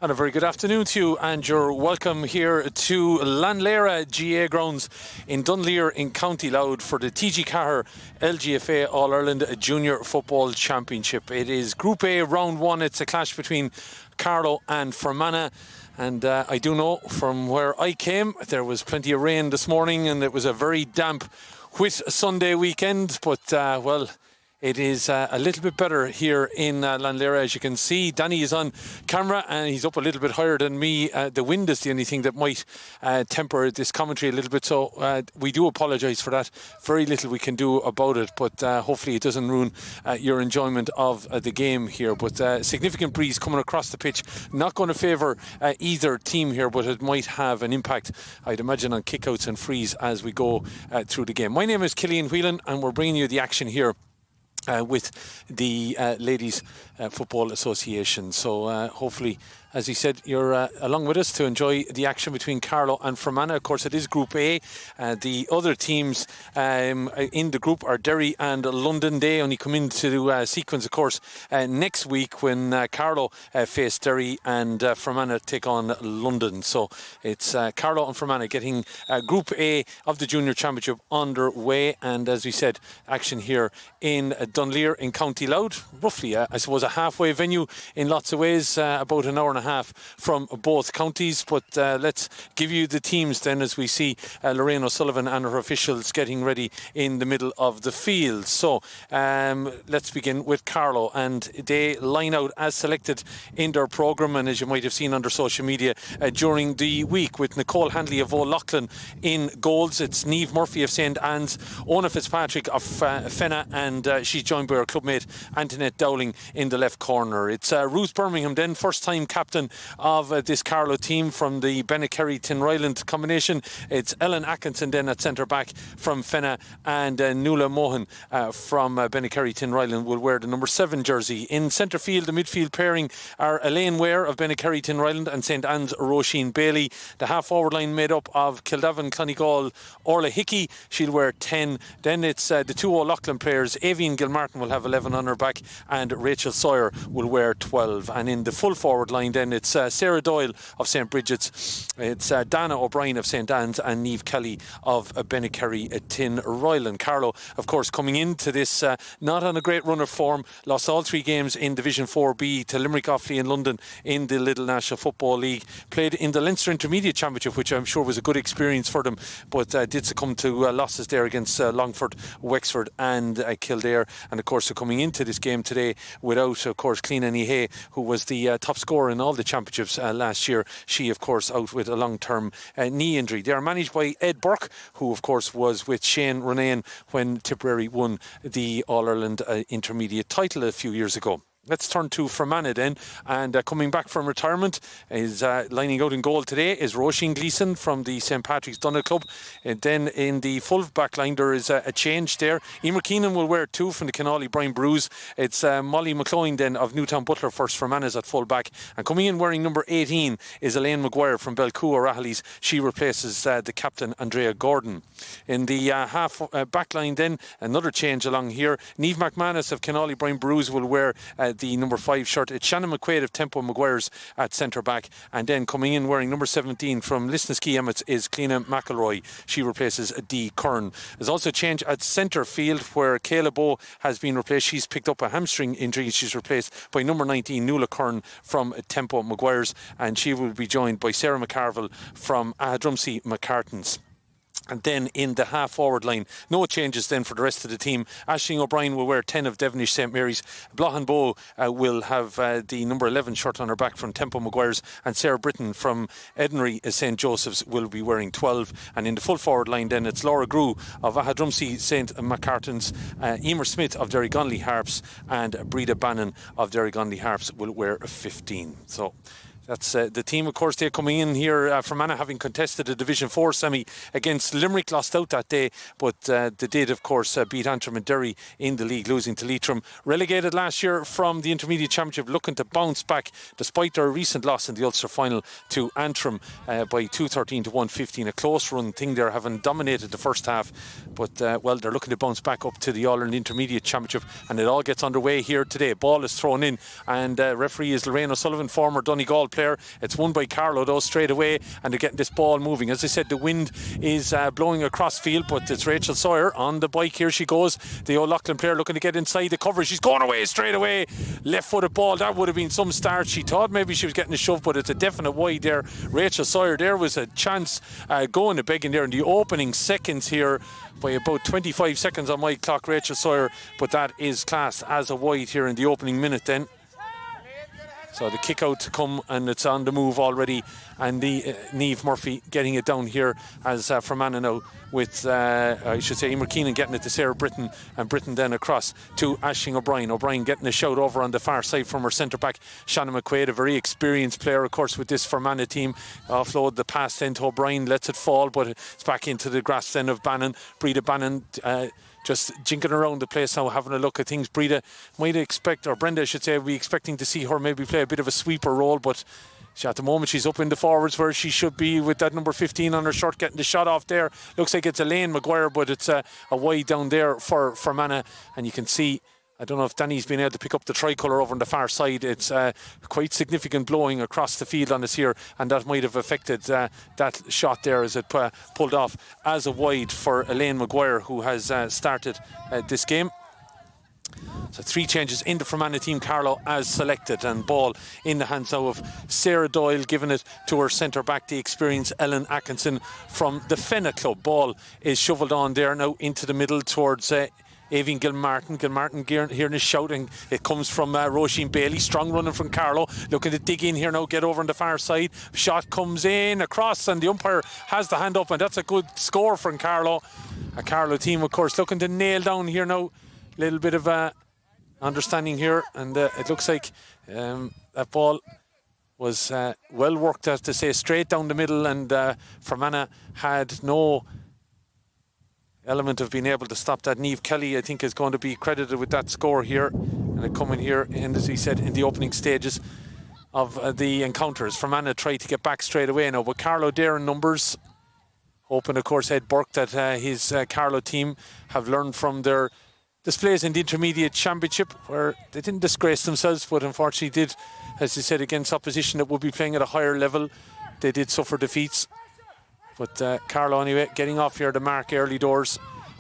And a very good afternoon to you, and you're welcome here to Lanlera GA grounds in Dunleer in County Louth for the TG4 LGFA All-Ireland Junior Football Championship. It is Group A, Round 1. It's a clash between Carlow and Fermanagh. And I do know from where I came, there was plenty of rain this morning and it was a very damp, wet Sunday weekend. But, it is a little bit better here in Lanlera, as you can see. Danny is on camera and he's up a little bit higher than me. The wind is the only thing that might temper this commentary a little bit, so we do apologise for that. Very little we can do about it, but hopefully it doesn't ruin your enjoyment of the game here. But significant breeze coming across the pitch, not going to favour either team here, but it might have an impact, I'd imagine, on kickouts and frees as we go through the game. My name is Killian Whelan and we're bringing you the action here with the Ladies Football Association. So hopefully, as he said, you're along with us to enjoy the action between Carlow and Fermanagh. Of course, it is Group A. The other teams in the group are Derry and London. They only come into sequence, of course, next week when Carlow face Derry and Fermanagh take on London. So it's Carlow and Fermanagh getting Group A of the Junior Championship underway. And as we said, action here in Dunleer in County Louth. Roughly, I suppose, a halfway venue in lots of ways, about an hour and a half from both counties. But let's give you the teams then, as we see Lorraine O'Sullivan and her officials getting ready in the middle of the field. So let's begin with Carlow, and they line out as selected in their programme, and as you might have seen on their social media during the week, with Nicole Handley of O'Loughlin in goals. It's Niamh Murphy of St Anne's, Ona Fitzpatrick of Fermanagh, and she's joined by her clubmate Antoinette Dowling in the left corner. It's Ruth Birmingham then, first time captain of this Carlow team from the Bennekerry-Tinryland combination. It's Ellen Atkinson then at centre back from Fermanagh, and Nuala Mohan from Bennekerry-Tinryland will wear the number 7 jersey. In centre field, the midfield pairing are Elaine Ware of Bennekerry-Tinryland and St Anne's Roisin Bailey. The half forward line made up of Kildavin, Clonegall, Orla Hickey. She'll wear 10. Then it's the two O'Loughlin players. Avian Gilmartin will have 11 on her back, and Rachel Sawyer will wear 12. And in the full forward line then, it's Sarah Doyle of St Bridget's, it's Dana O'Brien of St Anne's, and Niamh Kelly of Bennekerry-Tinryland. Carlow, of course, coming into this not on a great run of form, lost all 3 games in Division 4B to Limerick, Offaly and London in the Little National Football League. Played in the Leinster Intermediate Championship, which I'm sure was a good experience for them, but did succumb to losses there against Longford, Wexford and Kildare. And of course, they're coming into this game today without, of course, Cliona Nihay, who was the top scorer in all the championships last year. She, of course, out with a long-term knee injury. They are managed by Ed Burke, who, of course, was with Shane Ronayne when Tipperary won the All-Ireland Intermediate title a few years ago. Let's turn to Fermanagh then, and coming back from retirement is lining out in goal today is Roisin Gleeson from the St Patrick's Donagh Club. And then in the full back line there is a change there. Emer Keenan will wear 2 from the Kenally Brian Bruce. It's Molly McCloyne then of Newtown Butler first for Fermanagh at full back, and coming in wearing number 18 is Elaine Maguire from Belcoo O'Rahilly's. She replaces the captain Andrea Gordon. In the half back line then, another change along here. Niamh McManus of Kenally Brian Bruce will wear the number 5 shirt. It's Shannon McQuaid of Tempo Maguire's at centre back, and then coming in wearing number 17 from Lisnaskey Emmets is Cliona McElroy. She replaces Dee Kern. There's also a change at centre field where Kayla Bowe has been replaced. She's picked up a hamstring injury. She's replaced by number 19 Nuala Kern from Tempo Maguire's, and she will be joined by Sarah McCarville from Drumsey McCartans. And then in the half forward line, no changes then for the rest of the team. Aisling O'Brien will wear 10 of Devonish St Mary's. Blahan Bowe will have the number 11 shirt on her back from Tempo Maguire's, and Sarah Britton from Edenry St Joseph's will be wearing 12. And in the full forward line then, it's Laura Grew of Drumsey St McCartans, Emer Smith of Derrygonley Harps, and Breda Bannon of Derrygonley Harps will wear 15. So that's the team, of course. They're coming in here. Fermanagh having contested a Division 4 semi against Limerick, lost out that day, but they did, of course, beat Antrim and Derry in the league, losing to Leitrim. Relegated last year from the Intermediate Championship, looking to bounce back despite their recent loss in the Ulster final to Antrim by 213 to 115. A close run thing there, having dominated the first half, but they're looking to bounce back up to the All-Ireland Intermediate Championship, and it all gets underway here today. Ball is thrown in, and referee is Lorraine O'Sullivan, former Donegal player. It's won by Carlow though straight away, and they're getting this ball moving. As I said, the wind is blowing across field, but it's Rachel Sawyer on the bike. Here she goes, the O'Loughlin player looking to get inside the cover. She's going away straight away, left-footed ball. That would have been some start. She thought maybe she was getting a shove, but it's a definite wide there. Rachel Sawyer, there was a chance going to begging there in the opening seconds here, by about 25 seconds on my clock, Rachel Sawyer, but that is classed as a wide here in the opening minute then. So the kick out to come, and it's on the move already, and the Niamh Murphy getting it down here as Fermanagh now with, I should say, Emer Keenan getting it to Sarah Britton, and Britton then across to Aisling O'Brien. O'Brien getting a shout over on the far side from her centre back, Shannon McQuaid, a very experienced player, of course, with this Fermanagh team. Offload the pass then to O'Brien, lets it fall, but it's back into the grasp then of Bannon. Breda Bannon just jinking around the place now, having a look at things. Breda might expect, or Brenda I should say, be expecting to see her maybe play a bit of a sweeper role, but at the moment she's up in the forwards where she should be with that number 15 on her shirt, getting the shot off there. Looks like it's Elaine Maguire, but it's a wide down there for Fermanagh, and you can see, I don't know if Danny's been able to pick up the tricolour over on the far side. It's quite significant blowing across the field on us here, and that might have affected that shot there as it pulled off as a wide for Elaine Maguire, who has started this game. So 3 changes in the Fermanagh team. Carlow as selected, and ball in the hands now of Sarah Doyle, giving it to her centre back, the experienced Ellen Atkinson from the Fenagh club. Ball is shovelled on there now into the middle towards Aoibhinn Gilmartin. Gilmartin hearing a shouting. It comes from Roisin Bailey. Strong running from Carlow. Looking to dig in here now, get over on the far side. Shot comes in across, and the umpire has the hand up, and that's a good score from Carlow. A Carlow team, of course, looking to nail down here now. A little bit of understanding here, and it looks like that ball was well worked, as to say, straight down the middle, and Fermanagh had no element of being able to stop that. Niamh Kelly, I think, is going to be credited with that score here, and it coming here, and as he said, in the opening stages of the encounters. Fermanagh tried to get back straight away now, but Carlow there in numbers, hoping, of course, Ed Burke, that his Carlow team have learned from their displays in the Intermediate Championship, where they didn't disgrace themselves, but unfortunately did, as he said, against opposition that would be playing at a higher level, they did suffer defeats. But Carlow anyway getting off here the mark early doors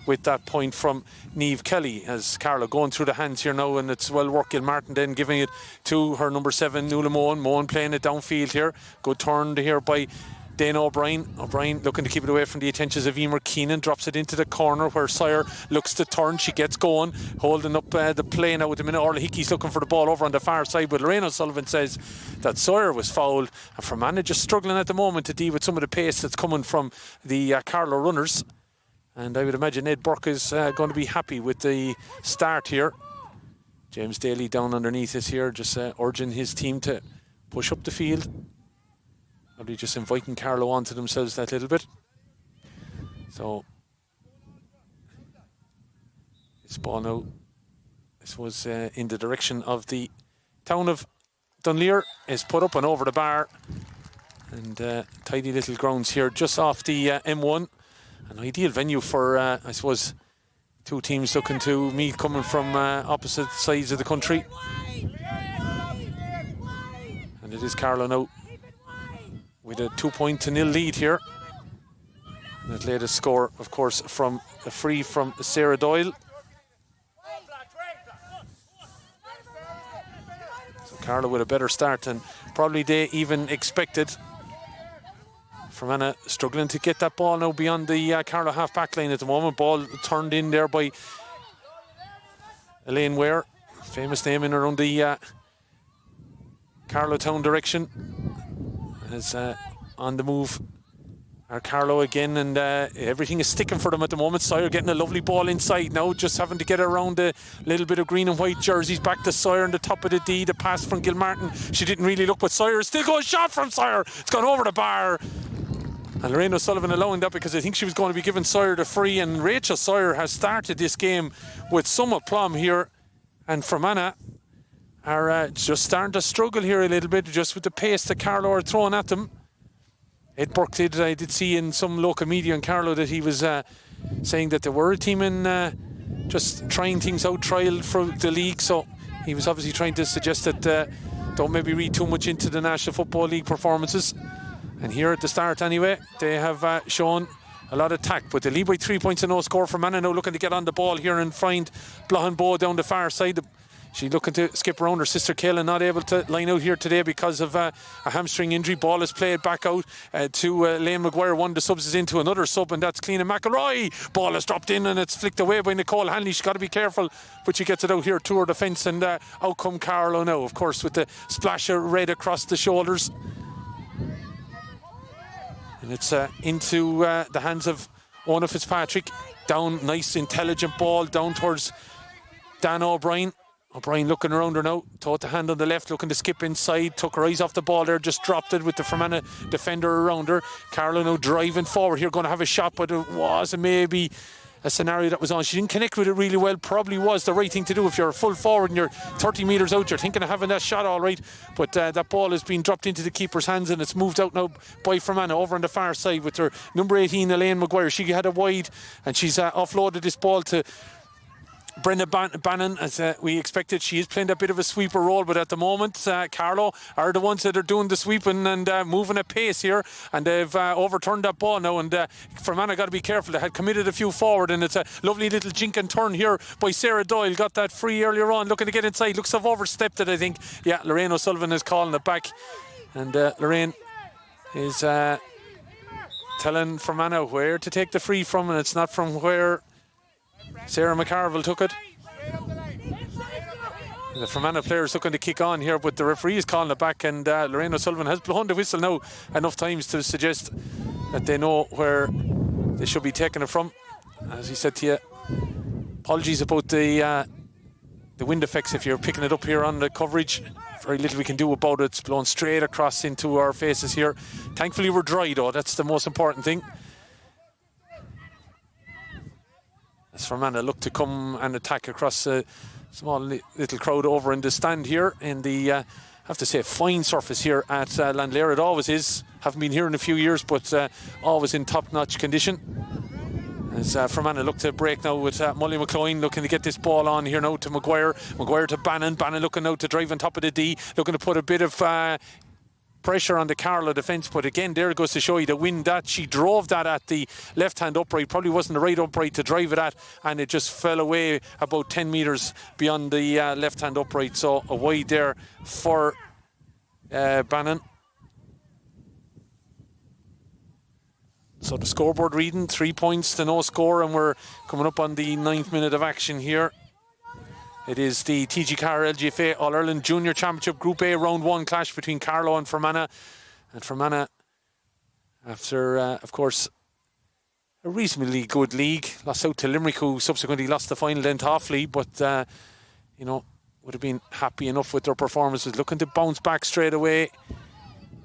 with that point from Niamh Kelly, as Carlow going through the hands here now, and it's well worked. Gilmartin then giving it to her number 7, Nuala Mohan. Mohan playing it downfield here. Good turn here by Dana O'Brien. O'Brien looking to keep it away from the attentions of Emer Keenan. Drops it into the corner where Sawyer looks to turn. She gets going, holding up the play now with the minute. Orla Hickey's looking for the ball over on the far side, but Lorraine O'Sullivan says that Sawyer was fouled, and Fermanagh just struggling at the moment to deal with some of the pace that's coming from the Carlow runners. And I would imagine Ed Burke is going to be happy with the start here. James Daly down underneath us here, just urging his team to push up the field. Probably just inviting Carlow onto themselves that little bit. So this ball now, this was in the direction of the town of Dunleer, is put up and over the bar, and tidy little grounds here just off the M1. An ideal venue for, I suppose, 2 teams looking to meet, coming from opposite sides of the country. And it is Carlow now with a 2-0 lead here. And that latest score, of course, from a free from Sarah Doyle. So Carlow with a better start than probably they even expected. Fermanagh struggling to get that ball now beyond the Carlow half-back line at the moment. Ball turned in there by Elaine Ware, famous name in around the Carlow town direction. As on the move are Carlow again, and everything is sticking for them at the moment. Sawyer getting a lovely ball inside now, just having to get around a little bit of green and white jerseys. Back to Sawyer on the top of the D. The pass from Gilmartin, she didn't really look, but Sawyer still goes. Shot from Sawyer, it's gone over the bar. And Lorraine O'Sullivan allowing that, because I think she was going to be giving Sawyer the free. And Rachel Sawyer has started this game with some aplomb here, and Fermanagh are just starting to struggle here a little bit, just with the pace that Carlow are throwing at them. Ed Burke I did see in some local media in Carlow that he was saying that they were a team in just trying things out, trial for the league. So he was obviously trying to suggest that don't maybe read too much into the National Football League performances. And here at the start anyway, they have shown a lot of tact, but they lead by 3 points and no score. Fermanagh now looking to get on the ball here and find Blahan Bow down the far side. She's looking to skip around her sister Kayla, not able to line out here today because of a hamstring injury. Ball is played back out to Lane Maguire. One of the subs is into another sub, and that's Cleena McElroy. Ball is dropped in and it's flicked away by Nicole Hanley. She's got to be careful, but she gets it out here to her defence, and out come Carlow now, of course, with the splash of red across the shoulders. And it's into the hands of Ona Fitzpatrick. Down, nice intelligent ball down towards Dan O'Brien. O'Brien looking around her now, taught the hand on the left, looking to skip inside, took her eyes off the ball there, just dropped it with the Fermanagh defender around her. Carlow now driving forward here, going to have a shot, but it was maybe a scenario that was on. She didn't connect with it really well, probably was the right thing to do. If you're full forward and you're 30 metres out, you're thinking of having that shot all right, but that ball has been dropped into the keeper's hands and it's moved out now by Fermanagh over on the far side with her number 18, Elaine Maguire. She had a wide and she's offloaded this ball to Brenda Bannon, as we expected. She is playing a bit of a sweeper role, but at the moment Carlow are the ones that are doing the sweeping and moving at pace here, and they've overturned that ball now, and Fermanagh got to be careful. They had committed a few forward, and it's a lovely little jink and turn here by Sarah Doyle. Got that free earlier on, looking to get inside. Looks to have overstepped it, I think. Yeah, Lorraine O'Sullivan is calling it back, and Lorraine is telling Fermanagh where to take the free from, and it's not from where Sarah McCarville took it. The Fermanagh players looking to kick on here, but the referee is calling it back, and Lorraine O'Sullivan has blown the whistle now enough times to suggest that they know where they should be taking it from. As he said to you, apologies about the wind effects if you're picking it up here on the coverage. Very little we can do about it. It's blown straight across into our faces here. Thankfully we're dry though, that's the most important thing. As Fermanagh look to come and attack across a small little crowd over in the stand here in the, I have to say, fine surface here at Landlear. It always is. Haven't been here in a few years, but always in top-notch condition. As Fermanagh look to break now with Molly McCloyne looking to get this ball on here now to Maguire. Maguire to Bannon. Bannon looking now to drive on top of the D. Looking to put a bit of pressure on the Carlow defence, but again there it goes to show you the wind that she drove that at the left hand upright, probably wasn't the right upright to drive it at, and it just fell away about 10 metres beyond the left hand upright. So a wide there for Bannon. So the scoreboard reading 3 points to no score, and we're coming up on the 9th minute of action here. It is the TG4 LGFA All-Ireland Junior Championship Group A Round 1 clash between Carlow and Fermanagh. And Fermanagh, after, of course, a reasonably good league, lost out to Limerick, who subsequently lost the final then to Offaly, but, you know, would have been happy enough with their performances. Looking to bounce back straight away.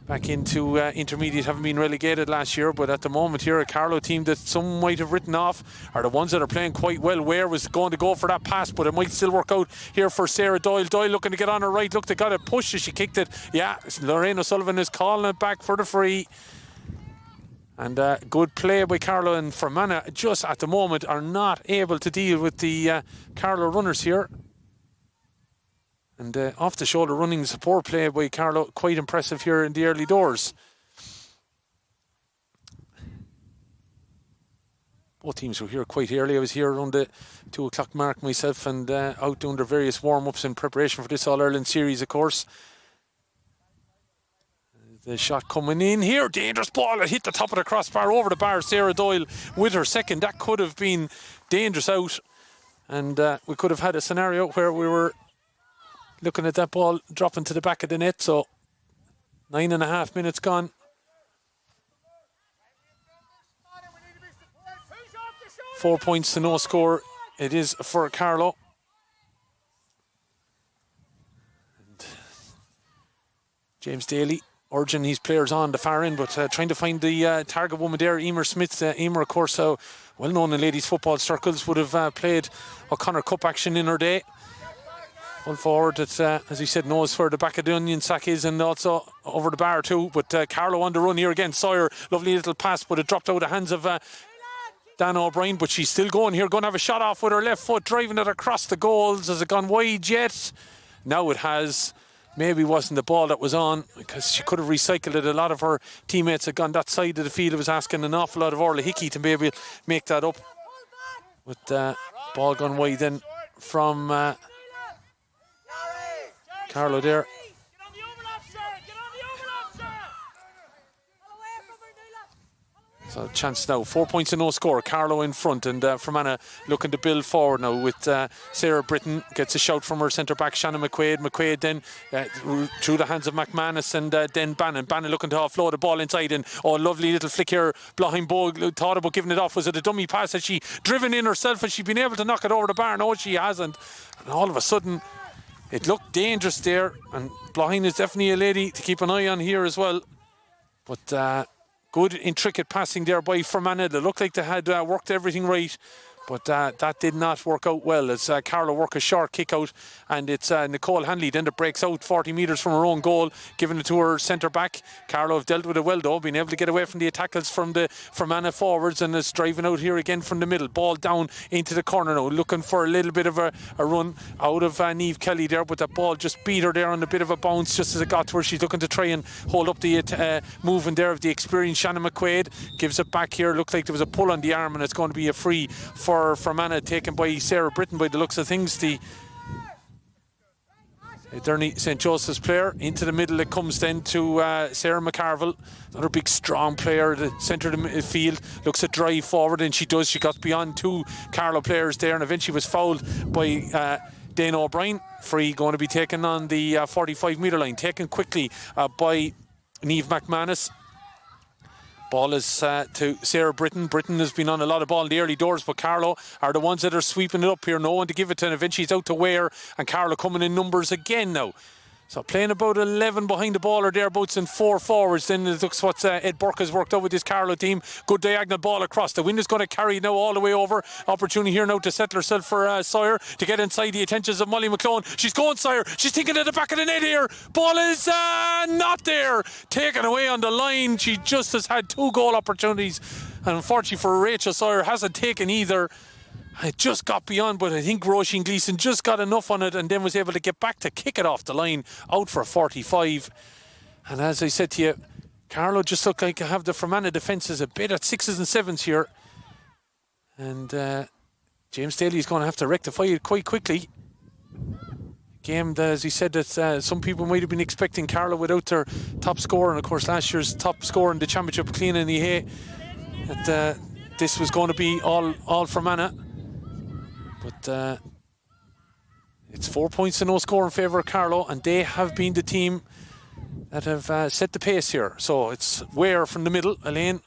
Back into intermediate, having been relegated last year, but at the moment here a Carlow team that some might have written off are the ones that are playing quite well. Ware was going to go for that pass, but it might still work out here for Sarah Doyle. Doyle looking to get on her right. Look, they got a push as she kicked it. Yeah, Lorraine O'Sullivan is calling it back for the free. And good play by Carlow, and Fermanagh just at the moment are not able to deal with the Carlow runners here. And off the shoulder running support play by Carlow, quite impressive here in the early doors. Both teams were here quite early. I was here around the 2 o'clock mark myself, and out doing their various warm-ups in preparation for this All-Ireland series, of course. The shot coming in here, dangerous ball. It hit the top of the crossbar over the bar. Sarah Doyle with her second. That could have been dangerous out, and we could have had a scenario where we were looking at that ball dropping to the back of the net. So 9.5 minutes gone. Four points to no score. It is for Carlow. And James Daly urging his players on the far end, but trying to find the target woman there, Emer Smith. Emer, of course, well known in ladies football circles, would have played O'Connor Cup action in her day. Full forward, it's, as we said, knows where the back of the onion sack is, and also over the bar too. But Carlow on the run here again. Sawyer, lovely little pass, but it dropped out of the hands of Dan O'Brien. But she's still going here, going to have a shot off with her left foot, driving it across the goals. Has it gone wide yet? Now it has. maybe wasn't the ball that was on, because she could have recycled it. A lot of her teammates had gone that side of the field. It was asking an awful lot of Orla Hickey to maybe make that up. With ball gone wide then from Carlow there. So chance now, 4 points and no score. Carlow in front, and Fermanagh looking to build forward now with Sarah Britton. Gets a shout from her centre-back, Shannon McQuaid. McQuaid then through the hands of McManus, and then Bannon. Bannon looking to offload the ball inside, and lovely little flick here. Blahin Bogue thought about giving it off. Was it a dummy pass? Has she driven in herself? Has she been able to knock it over the bar? No, she hasn't. And all of a sudden, it looked dangerous there, and Blahin is definitely a lady to keep an eye on here as well. But good intricate passing there by Fermanagh. They looked like they had worked everything right, but that did not work out well, as Carlow work a short kick out, and it's Nicole Hanley then that breaks out 40 metres from her own goal, giving it to her centre back. Carlow have dealt with it well though, being able to get away from the tackles from the Fermanagh forwards, and is driving out here again from the middle. Ball down into the corner now, looking for a little bit of a run out of Niamh Kelly there, but that ball just beat her there on a bit of a bounce just as it got to her. She's looking to try and hold up the movement there of the experienced Shannon McQuaid. Gives it back here. Looked like there was a pull on the arm, and it's going to be a free for Fermanagh, taken by Sarah Britton by the looks of things. The Derny St. Joseph's player into the middle. It comes then to Sarah McCarville, another big strong player, the centre of the field. Looks to drive forward, and she does. She got beyond two Carlow players there, and eventually was fouled by Dana O'Brien. Free going to be taken on the 45 metre line, taken quickly by Niamh McManus. Ball is to Sarah Britton. Britton has been on a lot of ball in the early doors, but Carlow are the ones that are sweeping it up here. No one to give it to, and eventually it's out to Ware, and Carlow coming in numbers again now. So playing about 11 behind the ball or thereabouts, and 4 forwards. Then it looks what Ed Burke has worked out with this Carlow team. Good diagonal ball across. The wind is going to carry now all the way over. Opportunity here now to settle herself for Sawyer to get inside the attentions of Molly McClone. She's going Sawyer. She's thinking at the back of the net here. Ball is not there. Taken away on the line. She just has had 2 goal opportunities, and unfortunately for Rachel, Sawyer hasn't taken either. It just got beyond, but I think Roisin Gleeson just got enough on it and then was able to get back to kick it off the line, out for 45. And as I said to you, Carlow just look like to have the Fermanagh defences a bit at 6s and 7s here. And James Daly is going to have to rectify it quite quickly. Game that, as he said, that some people might have been expecting Carlow without their top scorer, and of course last year's top scorer in the championship, Clean Hay, that this was going to be all Fermanagh. But it's 4 points to no score in favour of Carlow, and they have been the team that have set the pace here. So it's Ware from the middle. Elaine,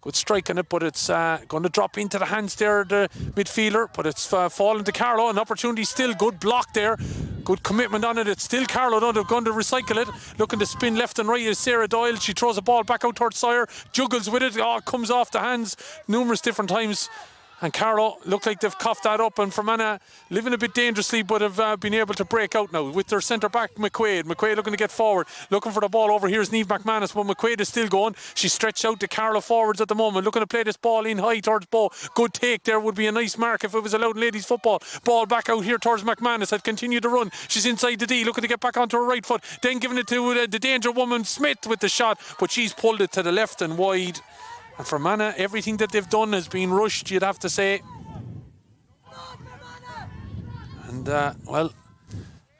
good strike on it, but it's going to drop into the hands there, the midfielder, but it's fallen to Carlow. An opportunity still, good block there. Good commitment on it. It's still Carlow though. They're going to recycle it. Looking to spin left and right is Sarah Doyle. She throws the ball back out towards Sawyer. Juggles with it. Oh, it comes off the hands numerous different times. And Carlow look like they've coughed that up, and Fermanagh living a bit dangerously, but have been able to break out now with their centre-back McQuaid. McQuaid looking to get forward, looking for the ball over. Here's Niamh McManus, but McQuaid is still going. She's stretched out to Carlow forwards at the moment, looking to play this ball in high towards Bow. Good take there, would be a nice mark if it was allowed in ladies football. Ball back out here towards McManus, had continued to run. She's inside the D, looking to get back onto her right foot, then giving it to the danger woman Smith with the shot, but she's pulled it to the left and wide. And Fermanagh, everything that they've done has been rushed, you'd have to say. And, well,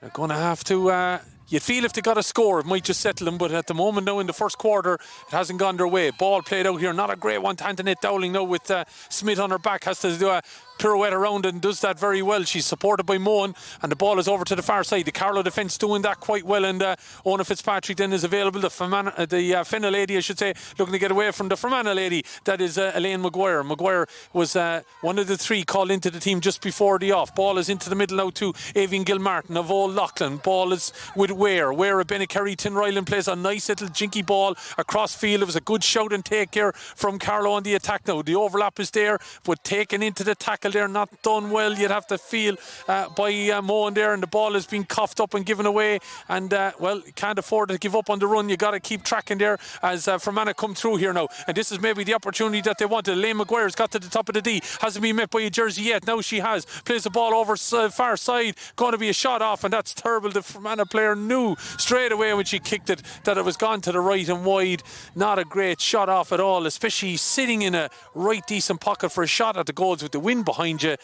they're going to have to... you'd feel if they got a score, it might just settle them, but at the moment now in the first quarter, it hasn't gone their way. Ball played out here, not a great one to Antoinette Dowling now with Smith on her back, has to do a pirouette around and does that very well. She's supported by Mohan, and the ball is over to the far side. The Carlow defence doing that quite well, and Ona Fitzpatrick then is available. The Fenna lady, I should say, looking to get away from the Fermanagh lady. That is Elaine Maguire. Maguire was one of the 3 called into the team just before the off. Ball is into the middle now to Avian Gilmartin of Old Loughlin. Ball is with Ware. Ware of Bennekerry Tinryland plays a nice little jinky ball across field. It was a good shout and take here from Carlow on the attack now. The overlap is there, but taken into the tackle tackle there, not done well, you'd have to feel, by Mohan there, and the ball is being coughed up and given away, and well, you can't afford to give up on the run. You got to keep tracking there as Fermanagh come through here now, and this is maybe the opportunity that they wanted. Elaine Maguire's got to the top of the D, hasn't been met by a jersey yet. Now she has, plays the ball over far side, going to be a shot off, and that's terrible. The Fermanagh player knew straight away when she kicked it that it was gone to the right and wide. Not a great shot off at all, especially sitting in a right decent pocket for a shot at the goals with the wind behind you,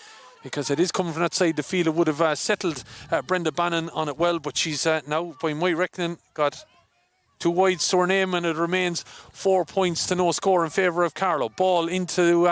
because it is coming from that side. The field it would have settled Brenda Bannon on it well, but she's now, by my reckoning, got 2 wides to her name, and it remains 4 points to no score in favour of Carlow. Ball into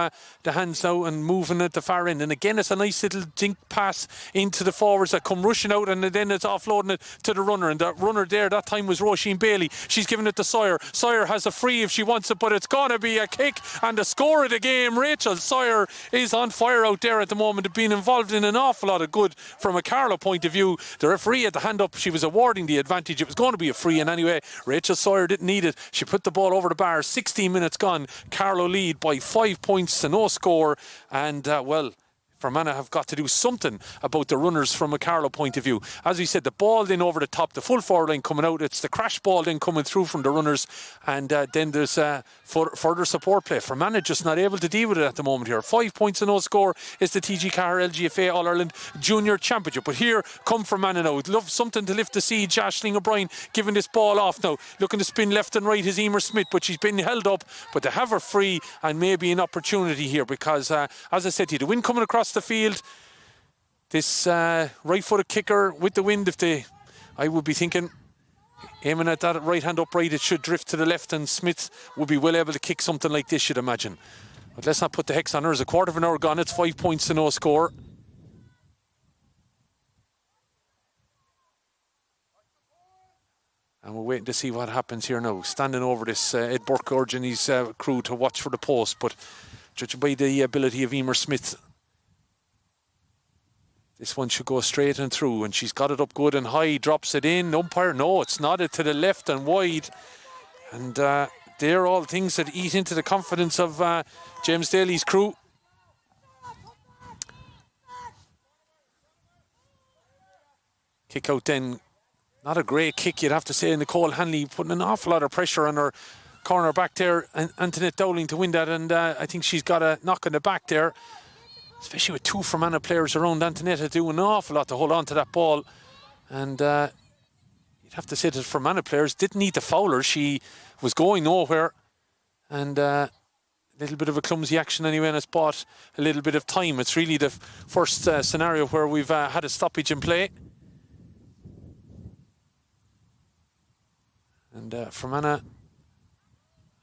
the hands now and moving at the far end, and again it's a nice little dink pass into the forwards that come rushing out, and then it's offloading it to the runner, and that runner there that time was Roisin Bailey. She's giving it to Sawyer. Sawyer has a free if she wants it, but it's going to be a kick, and the score of the game. Rachel Sawyer is on fire out there at the moment, being involved in an awful lot of good from a Carlow point of view. The referee had the hand up, she was awarding the advantage. It was going to be a free, and anyway, Rachel Sawyer didn't need it. She put the ball over the bar. 16 minutes gone. Carlow lead by 5 points to no score. And, well, Fermanagh have got to do something about the runners from a Carlow point of view. As we said, the ball then over the top, the full forward line coming out. It's the crash ball then coming through from the runners. And then there's further support play. Fermanagh just not able to deal with it at the moment here. 5 points and no score is the TG4 LGFA All-Ireland Junior Championship. But here come Fermanagh now. Would love something to lift the siege. Aisling O'Brien giving this ball off now. Looking to spin left and right is Emer Smith, but she's been held up. But they have her free, and maybe an opportunity here because, as I said to you, the wind coming across the field. This right-footed kicker with the wind, I would be thinking, aiming at that right hand upright, it should drift to the left, and Smith would be well able to kick something like this, you'd imagine. But let's not put the hex on her. There's a quarter of an hour gone. It's 5 points to no score. And we're waiting to see what happens here now. Standing over this, Ed Burke urging his crew to watch for the post, but judging by the ability of Emer Smith, this one should go straight and through, and she's got it up good and high, drops it in. Umpire, no, it's nodded to the left and wide. And they're all things that eat into the confidence of James Daly's crew. Kick out then. Not a great kick, you'd have to say. Nicole Hanley putting an awful lot of pressure on her corner back there. And Antoinette Dowling to win that, and I think she's got a knock on the back there. Especially with 2 Fermanagh players around. Antoinette had to do an awful lot to hold on to that ball. And you'd have to say that Fermanagh players didn't need to foul her. She was going nowhere. And a little bit of a clumsy action anyway, and it's bought a little bit of time. It's really the first scenario where we've had a stoppage in play. And Fermanagh,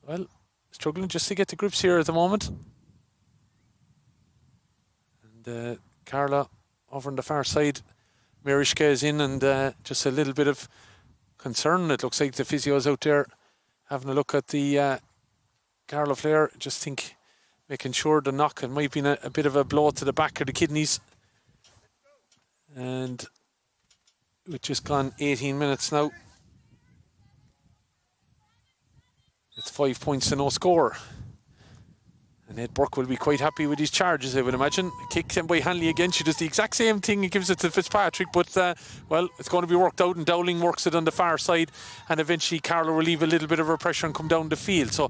well, struggling just to get to grips here at the moment. Carla over on the far side, Mirishka is in, and just a little bit of concern. It looks like the physio's out there having a look at the Carla player. Just think, making sure the knock, it might be a bit of a blow to the back of the kidneys. And we've just gone 18 minutes now. It's 5 points to no score. And Ed Burke will be quite happy with his charges, I would imagine. Kick by Hanley again. She does the exact same thing. He gives it to Fitzpatrick, but, well, it's going to be worked out, and Dowling works it on the far side, and eventually Carlow will leave a little bit of her pressure and come down the field. So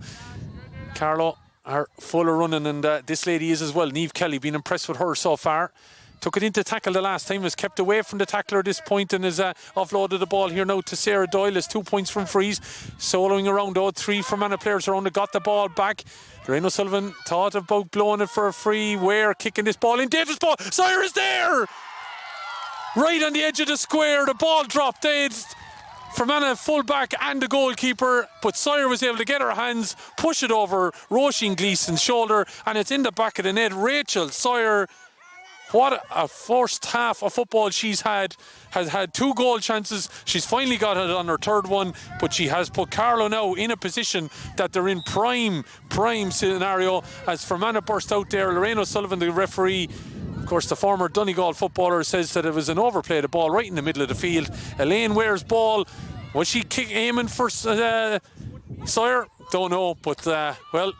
Carlow are full of running, and this lady is as well. Niamh Kelly, been impressed with her so far. Took it into tackle the last time, was kept away from the tackler at this point, and has offloaded the ball here now to Sarah Doyle. Has 2 points from frees. Soloing around, though, 3 Fermanagh players around. They got the ball back. Lorraine O'Sullivan thought about blowing it for a free. Ware kicking this ball in. Dangerous ball. Sawyer is there! Right on the edge of the square. The ball dropped. Fermanagh full-back and the goalkeeper, but Sawyer was able to get her hands, push it over Roisin Gleeson's shoulder, and it's in the back of the net. Rachel Sawyer, what a first half of football she's had. Has had 2 goal chances. She's finally got it on her third one, but she has put Carlow now in a position that they're in prime scenario as Fermanagh burst out there. Lorraine O'Sullivan, the referee, of course the former Donegal footballer, says that it was an overplay, the ball right in the middle of the field. Elaine Ware's ball, was she aiming for Sawyer? Don't know, but well,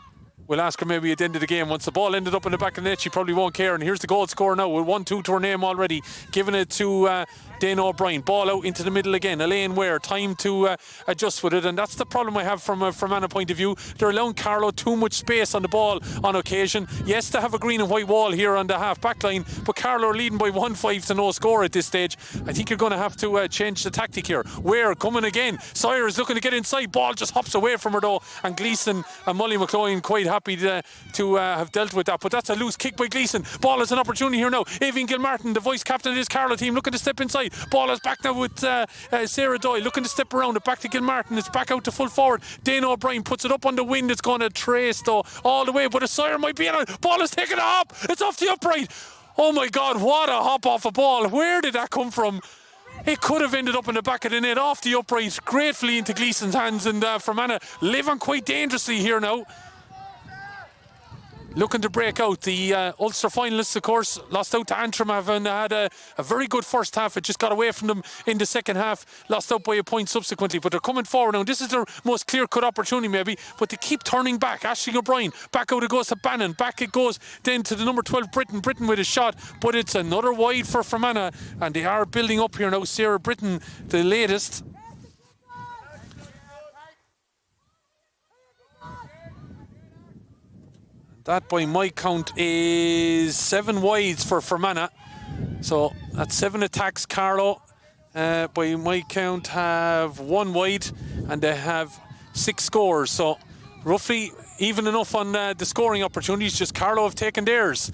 We'll ask her maybe at the end of the game. Once the ball ended up in the back of the net, she probably won't care. And here's the goal scorer now with 1-2 to her name already. Giving it to Dana O'Brien. Ball out into the middle again. Elaine Ware, time to adjust with it. And that's the problem I have from a Fermanagh point of view. They're allowing Carlow too much space on the ball on occasion. Yes, they have a green and white wall here on the half-back line, but Carlow are leading by 1-5 to no score at this stage. I think you're going to have to change the tactic here. Ware coming again. Sawyer is looking to get inside. Ball just hops away from her though. And Gleeson and Molly McCloy quite happy to have dealt with that. But that's a loose kick by Gleeson. Ball has an opportunity here now. Aoibhinn Gilmartin, the vice captain of this Carlow team, looking to step inside. Ball is back now with Sarah Doyle, looking to step around it. Back to Gilmartin. It's back out to full forward. Dana O'Brien puts it up on the wind. It's going to trace though all the way, but a Sawyer might be in it. Ball is taking a hop. It's off the upright. Oh my God, what a hop off a ball. Where did that come from? It could have ended up in the back of the net, off the upright, gratefully into Gleeson's hands, and Fermanagh live on quite dangerously here now. Looking to break out. The Ulster finalists, of course, lost out to Antrim, having had a very good first half. It just got away from them in the second half, lost out by a point subsequently. But they're coming forward now. This is their most clear-cut opportunity, maybe. But they keep turning back. Aisling O'Brien, back out it goes to Bannon. Back it goes then to the number 12, Britton. Britton with a shot, but it's another wide for Fermanagh. And they are building up here now. Sarah Britton, the latest. That, by my count, is 7 wides for Fermanagh. So that's 7 attacks. Carlow, by my count, have 1 wide, and they have 6 scores. So roughly even enough on the scoring opportunities. Just Carlow have taken theirs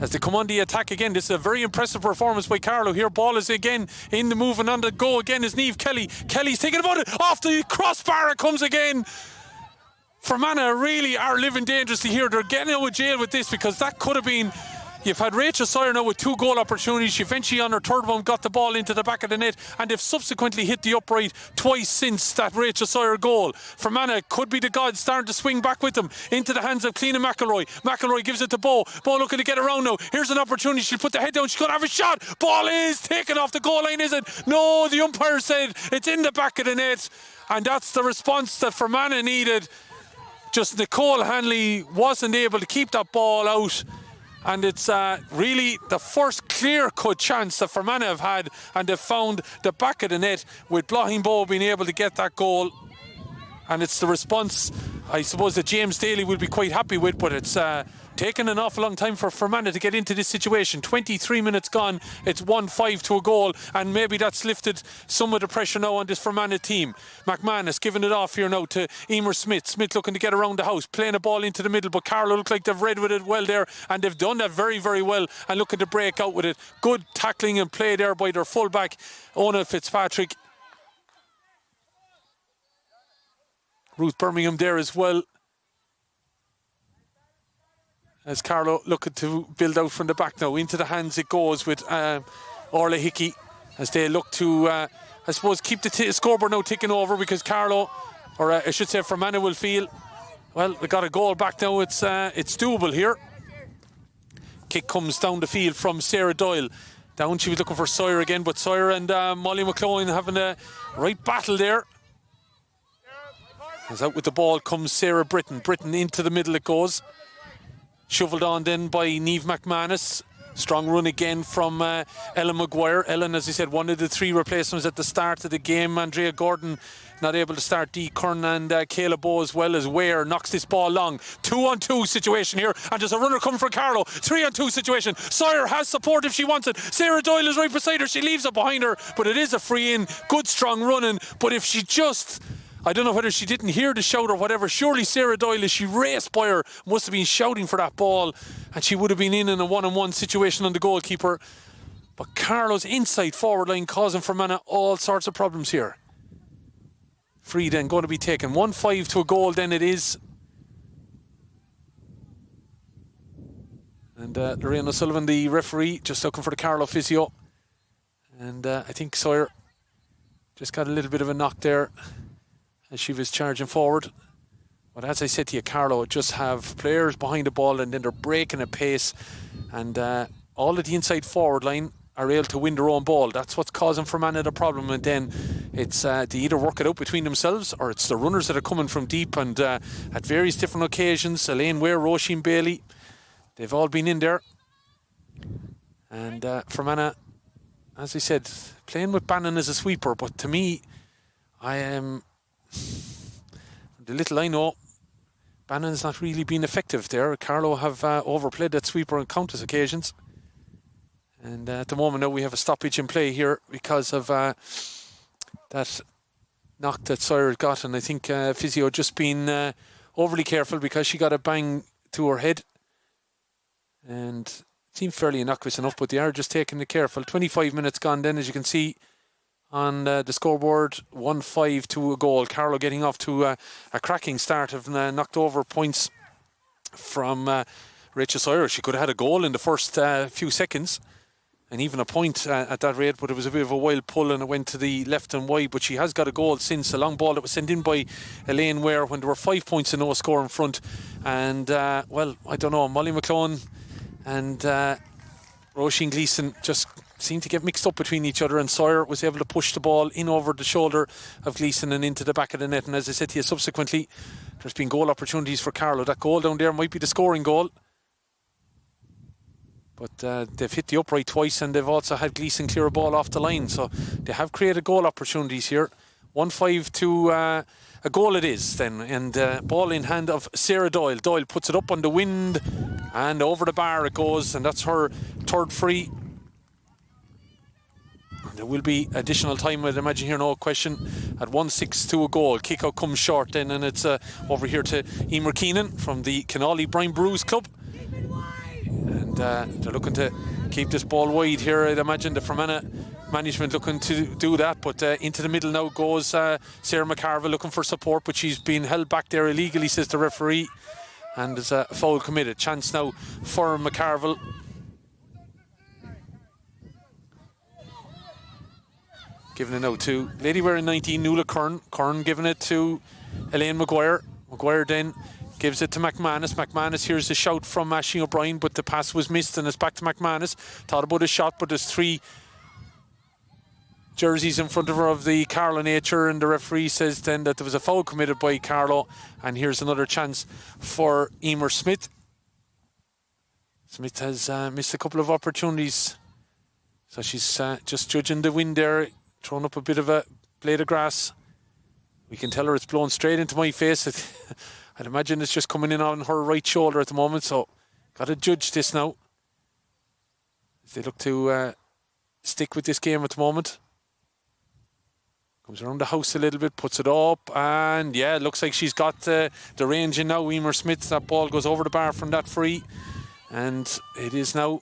as they come on the attack again. This is a very impressive performance by Carlow here. Ball is again in the move, and on the go again is Niamh Kelly. Kelly's thinking about it. Off the crossbar it comes again. Fermanagh really are living dangerously here. They're getting out of jail with this, because that could have been... You've had Rachel Sawyer now with 2 goal opportunities. She eventually on her third one got the ball into the back of the net, and they've subsequently hit the upright twice since that Rachel Sawyer goal. Fermanagh could be the gods starting to swing back with them into the hands of Cliona McElroy. McElroy gives it to Bo. Bo looking to get around now. Here's an opportunity. She'll put the head down. She's going to have a shot. Ball is taken off the goal line, is it? No, the umpire said it's in the back of the net, and that's the response that Fermanagh needed. Just Nicole Hanley wasn't able to keep that ball out, and it's really the first clear-cut chance that Fermanagh have had, and they've found the back of the net with Blocking Bow being able to get that goal. And it's the response, I suppose, that James Daly will be quite happy with, but it's taken an awful long time for Fermanagh to get into this situation. 23 minutes gone, it's 1-5 to a goal, and maybe that's lifted some of the pressure now on this Fermanagh team. McManus giving it off here now to Emer Smith. Smith looking to get around the house, playing a ball into the middle, but Carlow look like they've read with it well there, and they've done that very, very well, and looking to break out with it. Good tackling and play there by their fullback, Ona Fitzpatrick. Ruth Birmingham there as well, as Carlow looking to build out from the back now. Into the hands it goes with Orla Hickey, as they look to, I suppose, keep the scoreboard now ticking over, because Carlow, or I should say Fermanagh, will feel, well, they got a goal back now. It's doable here. Kick comes down the field from Sarah Doyle. Down, she was looking for Sawyer again, but Sawyer and Molly McCloy having a right battle there. As out with the ball comes Sarah Britton. Britton into the middle it goes. Shovelled on then by Niamh McManus. Strong run again from Ellen Maguire. Ellen, as I said, one of the 3 replacements at the start of the game. Andrea Gordon not able to start. Dee Kern and Kayla Bowe, as well as Ware, knocks this ball long. 2-on-2 situation here, and there's a runner coming for Carlow. 3-on-2 situation. Sawyer has support if she wants it. Sarah Doyle is right beside her. She leaves it behind her, but it is a free in. Good strong running, but if she just... I don't know whether she didn't hear the shout or whatever. Surely Sarah Doyle, as she raced by her, must have been shouting for that ball, and she would have been in a one-on-one situation on the goalkeeper. But Carlow's inside forward line causing Fermanagh all sorts of problems here. Free then going to be taken. 1-5 to a goal then it is. And Lorraine O'Sullivan, the referee, just looking for the Carlow physio. And I think Sawyer just got a little bit of a knock there as she was charging forward. But as I said to you, Carlow just have players behind the ball, and then they're breaking at pace, and all of the inside forward line are able to win their own ball. That's what's causing Fermanagh the problem, and then it's they either work it out between themselves, or it's the runners that are coming from deep. And at various different occasions, Elaine Ware, Roisin Bailey, they've all been in there. And Fermanagh, as I said, playing with Bannon as a sweeper, but to me, I am the little I know, Bannon's not really been effective there. Carlow have overplayed that sweeper on countless occasions. And at the moment now we have a stoppage in play here because of that knock that Sawyer got. And I think Physio just been overly careful because she got a bang to her head. And it seemed fairly innocuous enough, but they are just taking it careful. 25 minutes gone then, as you can see on the scoreboard, 1-5 to a goal. Carlow getting off to a cracking start, have knocked over points from Rachel Sawyer. She could have had a goal in the first few seconds and even a point at that rate, but it was a bit of a wild pull and it went to the left and wide. But she has got a goal since, a long ball that was sent in by Elaine Ware when there were 5 points and no score in front. And well, I don't know, Molly McClone and Roisin Gleeson just seemed to get mixed up between each other, and Sawyer was able to push the ball in over the shoulder of Gleeson and into the back of the net. And as I said to you, subsequently there's been goal opportunities for Carlow. That goal down there might be the scoring goal, but they've hit the upright twice, and they've also had Gleeson clear a ball off the line, so they have created goal opportunities here. 1-5 to a goal it is then, and ball in hand of Sarah Doyle. Doyle puts it up on the wind and over the bar it goes, and that's her third free. There will be additional time, I'd imagine here, no question. At 1-6 to a goal, kick out comes short then, and it's over here to Emer Keenan from the Canolly Brian Brews Club. And they're looking to keep this ball wide here. I'd imagine the Fermanagh management looking to do that, but into the middle now goes Sarah McCarville looking for support, but she's been held back there illegally, says the referee, and there's a foul committed. Chance now for McCarville. Giving it now to lady wearing 19, Nuala Kern. Kern giving it to Elaine Maguire. Maguire then gives it to McManus. McManus hears the shout from Aisling O'Brien, but the pass was missed, and it's back to McManus. Thought about a shot, but there's 3 jerseys in front of her of the Carlow nature, and the referee says then that there was a foul committed by Carlow. And here's another chance for Emer Smith. Smith has missed a couple of opportunities, so she's just judging the wind there, throwing up a bit of a blade of grass. We can tell her it's blown straight into my face. I'd imagine it's just coming in on her right shoulder at the moment, so got to judge this now as they look to stick with this game at the moment. Comes around the house a little bit, puts it up, and yeah, it looks like she's got the range in now. Emer Smith, that ball goes over the bar from that free, and it is now,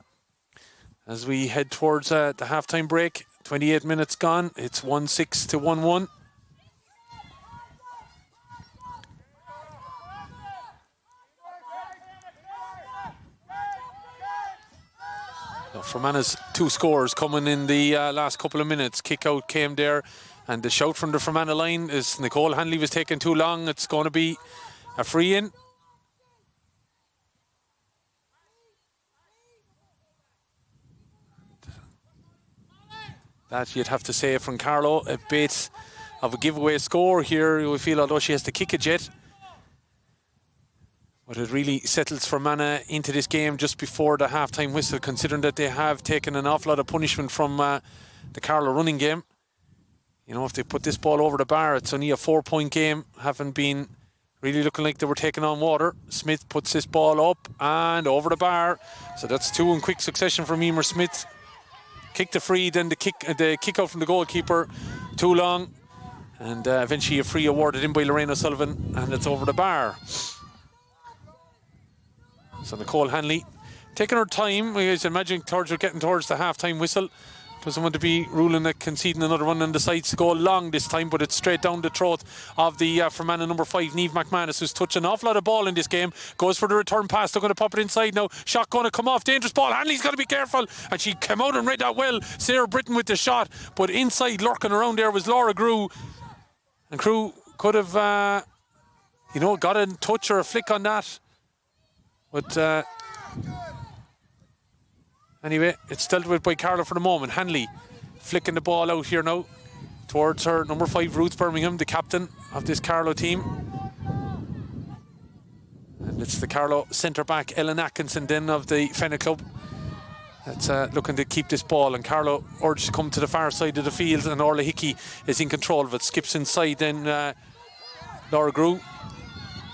as we head towards the half-time break, 28 minutes gone, it's 1-6 to 1-1. Fermanagh's 2 scores coming in the last couple of minutes. Kick out came there, and the shout from the Fermanagh line is Nicole Hanley was taking too long. It's going to be a free in. That you'd have to say from Carlow, a bit of a giveaway score here. We feel, although she has to kick it yet, but it really settles Fermanagh into this game just before the half-time whistle, considering that they have taken an awful lot of punishment from the Carlow running game. You know, if they put this ball over the bar, it's only a 4-point game. Haven't been really looking like they were taking on water. Smith puts this ball up and over the bar. So that's 2 in quick succession from Emer Smith. Kick the free, then the kick out from the goalkeeper. Too long. And eventually a free awarded in by Lorraine O'Sullivan, and it's over the bar. So Nicole Hanley taking her time. I was imagining towards her getting towards the half-time whistle. Doesn't want to be ruling at conceding another one, and decides to go long this time, but it's straight down the throat of the Fermanagh number 5, Niamh McManus, who's touched an awful lot of ball in this game. Goes for the return pass. They're going to pop it inside now. Shot going to come off. Dangerous ball. Hanley's got to be careful, and she came out and read that well. Sarah Britton with the shot, but inside lurking around there was Laura Grew, and Crew could have got a touch or a flick on that, but anyway, it's dealt with by Carlow for the moment. Hanley flicking the ball out here now towards her number 5, Ruth Birmingham, the captain of this Carlow team. And it's the Carlow centre-back, Ellen Atkinson, then of the Fermanagh club. That's looking to keep this ball, and Carlow urged to come to the far side of the field, and Orla Hickey is in control of it. Skips inside, then Laura Grew,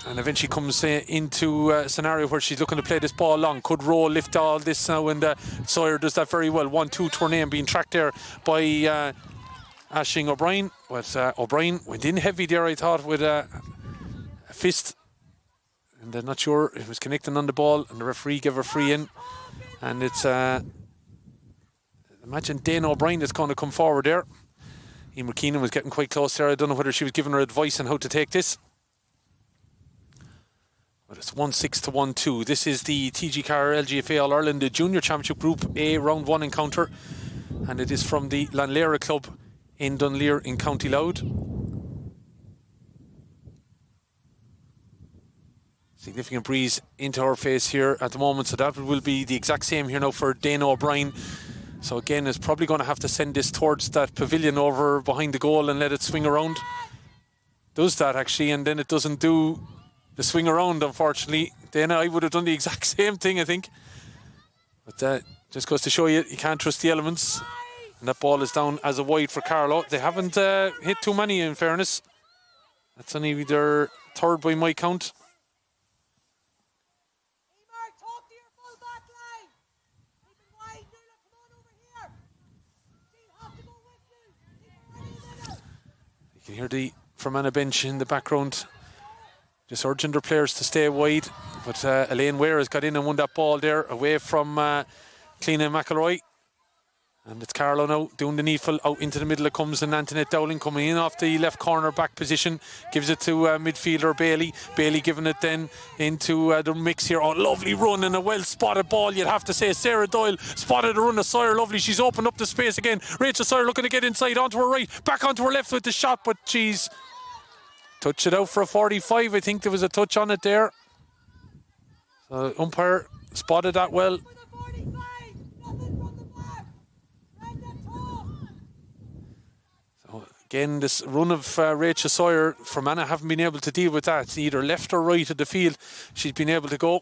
and eventually comes into a scenario where she's looking to play this ball long. Could roll, lift all this now, and Sawyer does that very well. 1-2 to her name, being tracked there by Aisling O'Brien. But O'Brien went in heavy there, I thought, with a fist. And I'm not sure it was connecting on the ball, and the referee gave her free in. And it's, imagine Dana O'Brien that's going to come forward there. Emer Keenan was getting quite close there. I don't know whether she was giving her advice on how to take this. But it's 1-6 to 1-2. This is the TG4 LGFA All-Ireland Junior Championship Group A Round 1 encounter. And it is from the Lanlera Club in Dunleer in County Louth. Significant breeze into her face here at the moment, so that will be the exact same here now for Dana O'Brien. So again, it's probably going to have to send this towards that pavilion over behind the goal and let it swing around. Does that actually, and then it doesn't do the swing around, unfortunately. Dana, I would have done the exact same thing, I think. But just goes to show you, you can't trust the elements. And that ball is down as a wide for Carlow. They haven't hit too many, in fairness. That's only their third by my count. You can hear the Fermanagh bench in the background just urging their players to stay wide. But Elaine Ware has got in and won that ball there away from Cleena McElroy. And it's Carlow now doing the needful. Out into the middle it comes, and Antoinette Dowling coming in off the left corner back position. Gives it to midfielder Bailey. Bailey giving it then into the mix here. Oh, lovely run and a well spotted ball, you'd have to say. Sarah Doyle spotted a run of Sawyer. Lovely. She's opened up the space again. Rachel Sawyer looking to get inside onto her right. Back onto her left with the shot, but she's touched it out for a 45. I think there was a touch on it there. So umpire spotted that well. Again, this run of Rachel Sawyer, Fermanagh haven't been able to deal with that. It's either left or right of the field she's been able to go.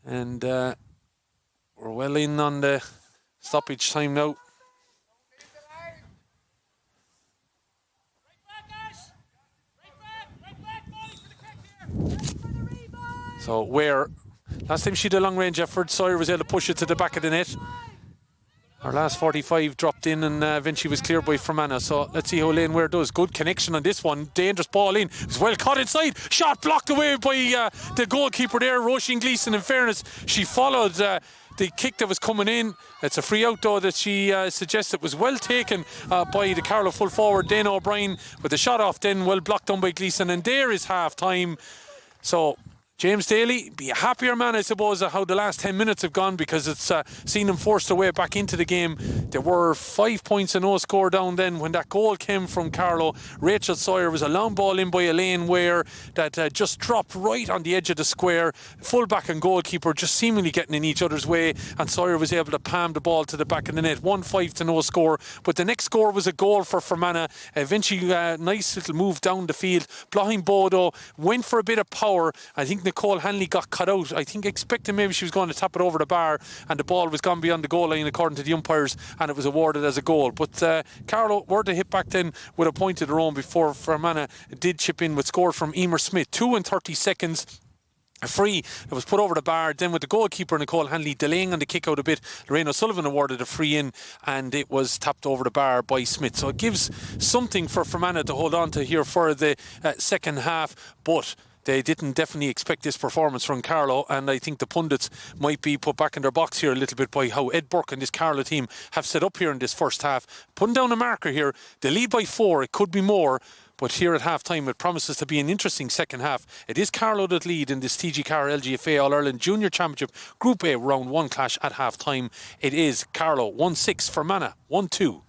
And we're well in on the stoppage time now. So Ware, last time she did a long range effort, Sawyer was able to push it to the back of the net. Our last 45 dropped in, and eventually was cleared by Fermanagh. So let's see how Elaine Ware does. Good connection on this one. Dangerous ball in. It's well caught inside. Shot blocked away by the goalkeeper there, Roisin Gleeson. In fairness, she followed the kick that was coming in. It's a free out though that she suggested was well taken by the Carlow full forward, Dana O'Brien, with the shot off then well blocked down by Gleeson. And there is half time. So James Daly, be a happier man, I suppose, at how the last 10 minutes have gone, because it's seen them forced their way back into the game. There were 5 points and no score down then when that goal came from Carlow. Rachel Sawyer was a long ball in by Elaine Ware that just dropped right on the edge of the square. Fullback and goalkeeper just seemingly getting in each other's way, and Sawyer was able to palm the ball to the back of the net. 1-5 to no score. But the next score was a goal for Fermanagh. Eventually, nice little move down the field. Blahin Bodo went for a bit of power. I think Nicole Hanley got cut out. I think expecting maybe she was going to tap it over the bar, and the ball was gone beyond the goal line according to the umpires, and it was awarded as a goal. But Carlow were to hit back then with a point of their own before Fermanagh did chip in with scores from Emer Smith. 2 and 30 seconds. A free that was put over the bar. Then with the goalkeeper Nicole Hanley delaying on the kick out a bit, Lorraine O'Sullivan awarded a free in, and it was tapped over the bar by Smith. So it gives something for Fermanagh to hold on to here for the second half. But they didn't definitely expect this performance from Carlow, and I think the pundits might be put back in their box here a little bit by how Ed Burke and this Carlow team have set up here in this first half. Putting down a marker here, they lead by 4, it could be more, but here at half time it promises to be an interesting second half. It is Carlow that lead in this TG4 LGFA All-Ireland Junior Championship Group A Round 1 clash at half time. It is Carlow 1-6, Fermanagh 1-2.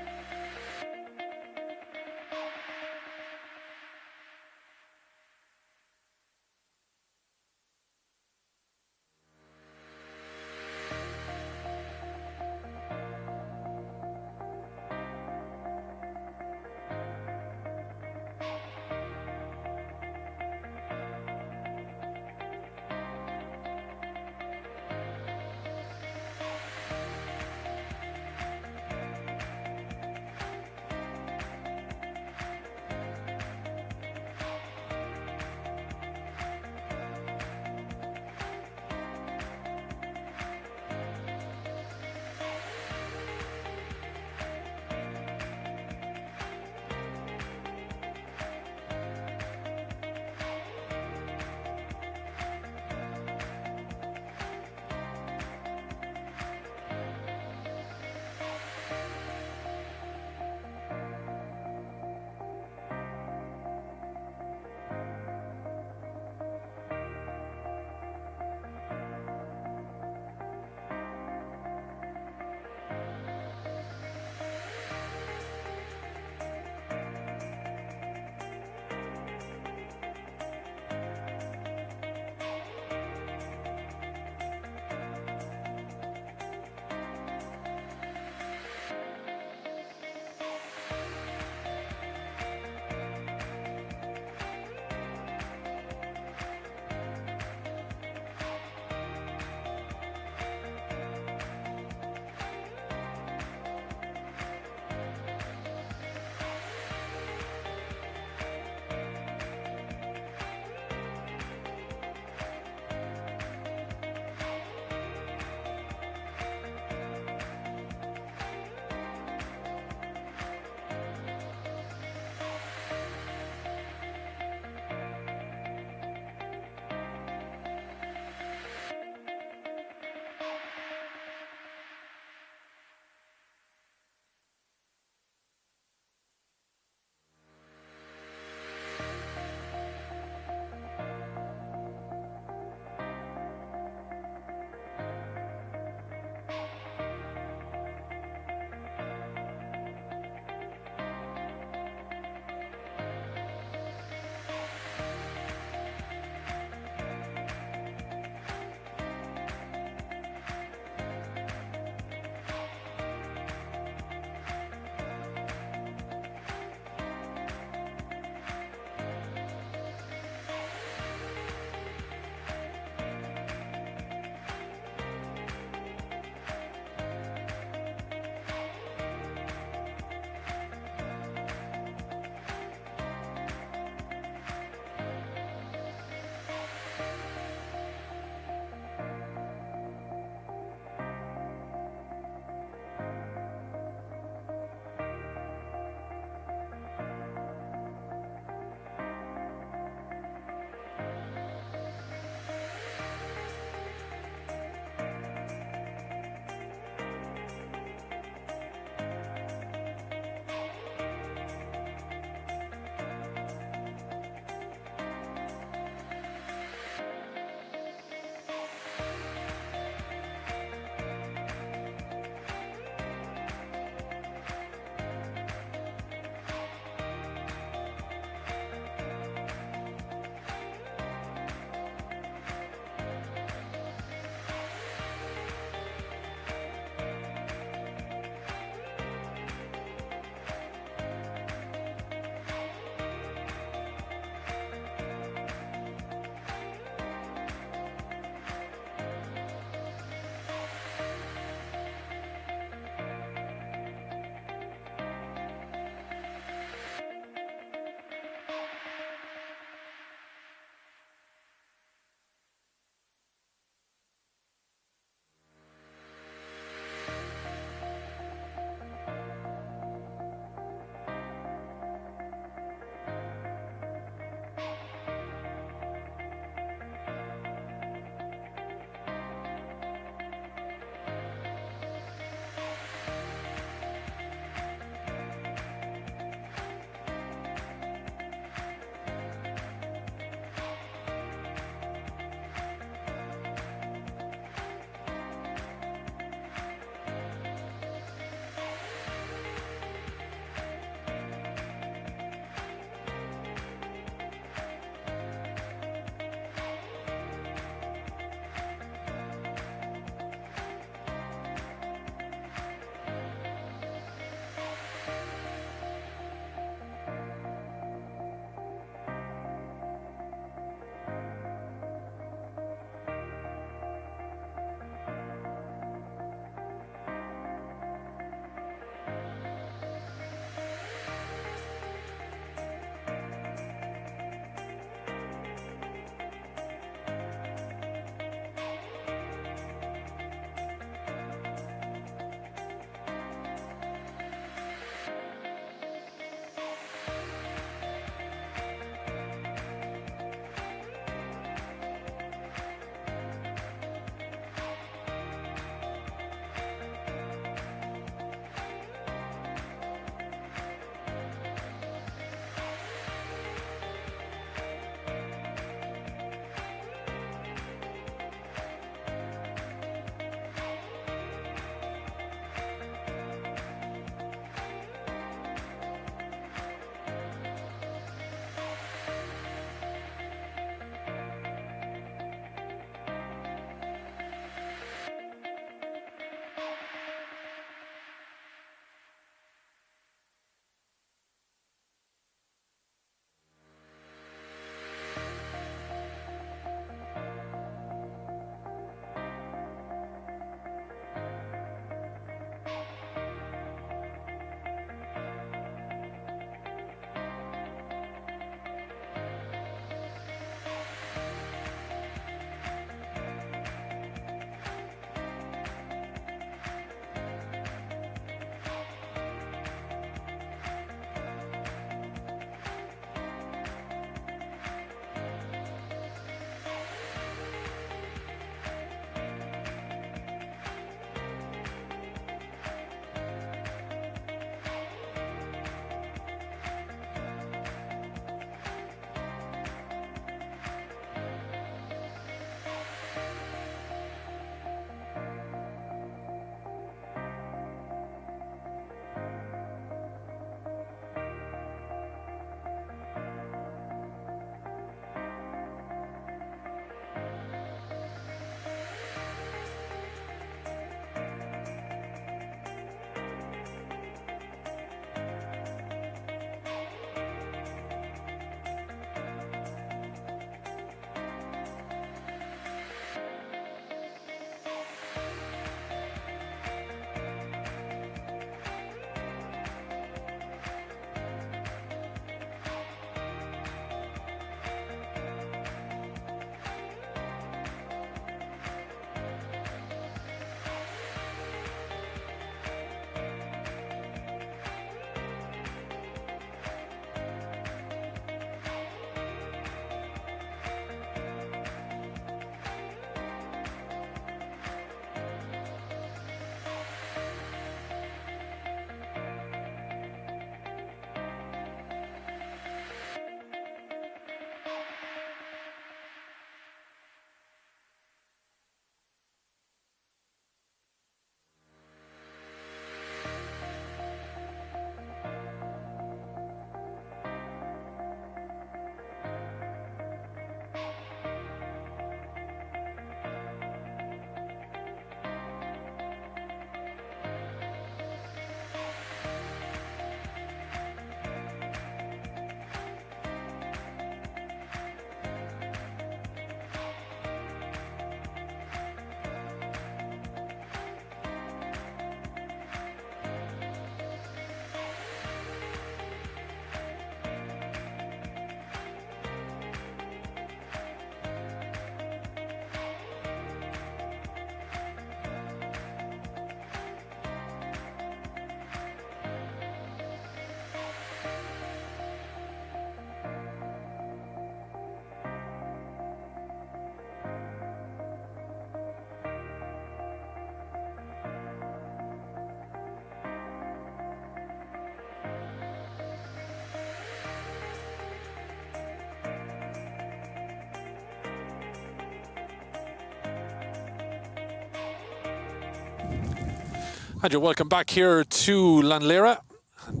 And you're welcome back here to Lanlera. And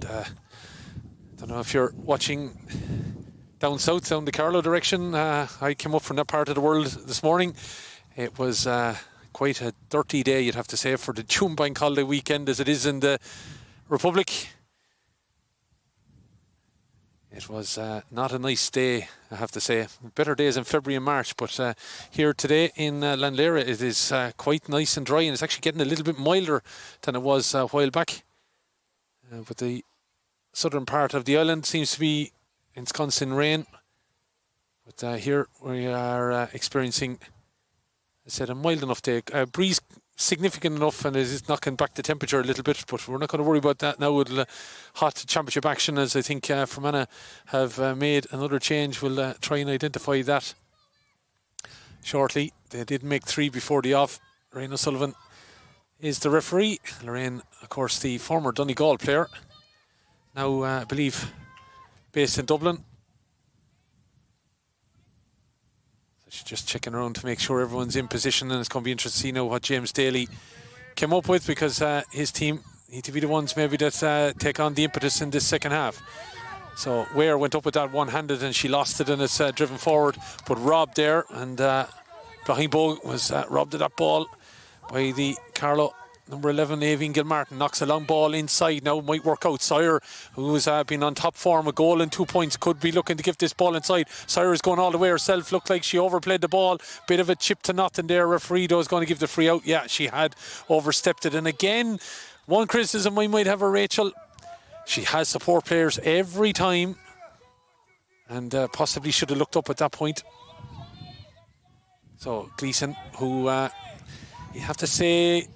don't know if you're watching down south, down the Carlow direction. I came up from that part of the world this morning. It was quite a dirty day, you'd have to say, for the June Bank holiday weekend as it is in the Republic. It was not a nice day, I have to say. Better days in February and March, but here today in Lanlera it is quite nice and dry, and it's actually getting a little bit milder than it was a while back. But the southern part of the island seems to be ensconced in rain. But here we are experiencing, I said, a mild enough day. Breeze significant enough, and it is knocking back the temperature a little bit, but we're not going to worry about that now with hot championship action, as I think Fermanagh have made another change. We'll try and identify that shortly. They did make 3 before the off. Lorraine O'Sullivan is the referee. Lorraine, of course, the former Donegal player, now I believe based in Dublin. She's just checking around to make sure everyone's in position, and it's going to be interesting to see now what James Daly came up with, because his team need to be the ones maybe that take on the impetus in this second half. So Ware went up with that one-handed and she lost it, and it's driven forward, but robbed there, and Blahingbo was robbed of that ball by the Carlow number 11, Aoibhinn Gilmartin. Knocks a long ball inside now, might work out. Sire, who's been on top form, a goal and 2 points, could be looking to give this ball inside. Sire is going all the way herself, looked like she overplayed the ball. Bit of a chip to nothing there. Referee though is going to give the free out. Yeah, she had overstepped it. And again, one criticism I might have of Rachel, she has support players every time, and possibly should have looked up at that point. So Gleeson, who you have to say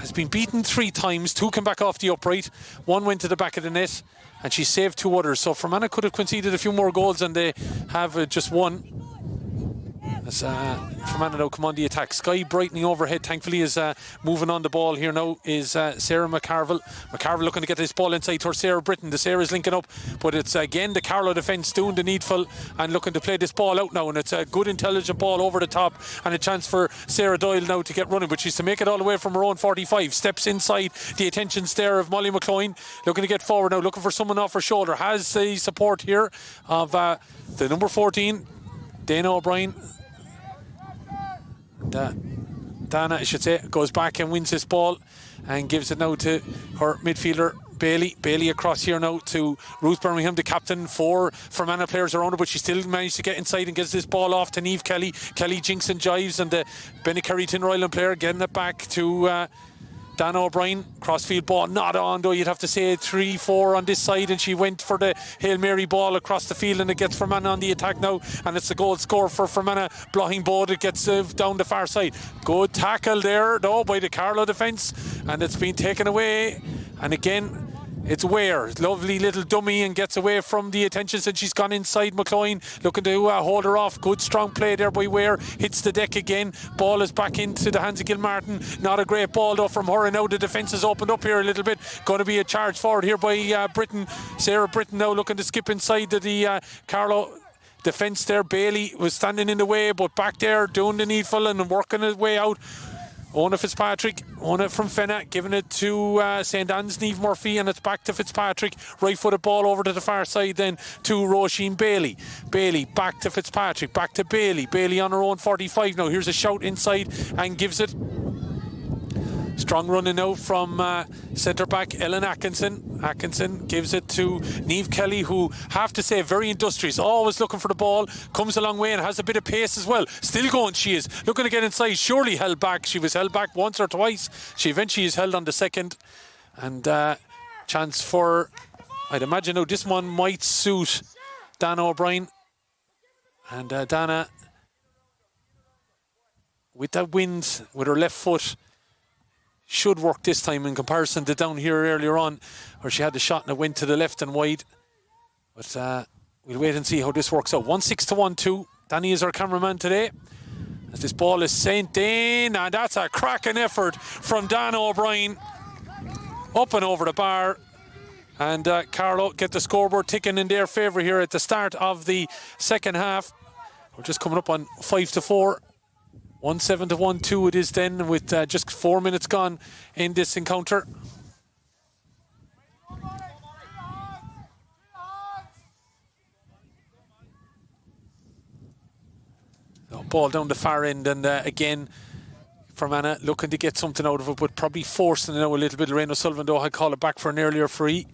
has been beaten 3 times. 2 came back off the upright, 1 went to the back of the net, and she saved 2 others. So Fermanagh could have conceded a few more goals, and they have just 1. As Fermanagh now come on the attack. Sky brightening overhead, thankfully, is moving on the ball here now is Sarah McCarville. McCarville looking to get this ball inside towards Sarah Britton. The Sarah's linking up, but it's again the Carlow defence doing the needful and looking to play this ball out now, and it's a good intelligent ball over the top, and a chance for Sarah Doyle now to get running, but she's to make it all the way from her own 45. Steps inside, the attention's there of Molly McCloyne, looking to get forward now, looking for someone off her shoulder. Has the support here of the number 14, Dana O'Brien. Dana, I should say, goes back and wins this ball and gives it now to her midfielder Bailey. Bailey across here now to Ruth Birmingham, the captain. 4 Fermanagh players around her, but she still managed to get inside and gets this ball off to Niamh Kelly. Kelly jinks and jives, and the Bennekerry Tinryland player getting it back to Dana O'Brien. Crossfield ball not on though, you'd have to say. 3-4 on this side, and she went for the Hail Mary ball across the field, and it gets Fermanagh on the attack now, and it's the goal score for Fermanagh. Blahingbo, it gets down the far side. Good tackle there though by the Carlow defence, and it's been taken away, and again it's Ware, lovely little dummy, and gets away from the attention, and she's gone inside. McCloyne looking to hold her off. Good strong play there by Ware. Hits the deck again. Ball is back into the hands of Gilmartin. Not a great ball though from her, and now the defence has opened up here a little bit. Going to be a charge forward here by Britton. Sarah Britton now looking to skip inside to the Carlow defence there. Bailey was standing in the way, but back there doing the needful and working his way out. Ona Fitzpatrick, Ona from Fermanagh, giving it to St. Anne's Niamh Murphy, and it's back to Fitzpatrick. Right footed ball over to the far side then to Roisin Bailey. Bailey back to Fitzpatrick, back to Bailey. Bailey on her own 45 now. Here's a shout inside and gives it. Strong running now from centre back Ellen Atkinson. Atkinson gives it to Niamh Kelly, who, have to say, very industrious, always looking for the ball, comes a long way and has a bit of pace as well. Still going, she is looking to get inside, surely held back. She was held back once or twice. She eventually is held on the second, and chance for, I'd imagine now this one might suit Dana O'Brien, and Dana with that wind with her left foot should work this time in comparison to down here earlier on, where she had the shot and it went to the left and wide. But we'll wait and see how this works out. 1-6 to 1-2. Danny is our cameraman today, as this ball is sent in, and that's a cracking effort from Dana O'Brien. Up and over the bar, and Carlow get the scoreboard ticking in their favour here at the start of the second half. We're just coming up on 5 to 4. 1-7 to 1-2 it is then, with just 4 minutes gone in this encounter. So ball down the far end, and again, Fermanagh looking to get something out of it, but probably forcing it now a little bit. Lorraine O'Sullivan, though, had called it back for an earlier free.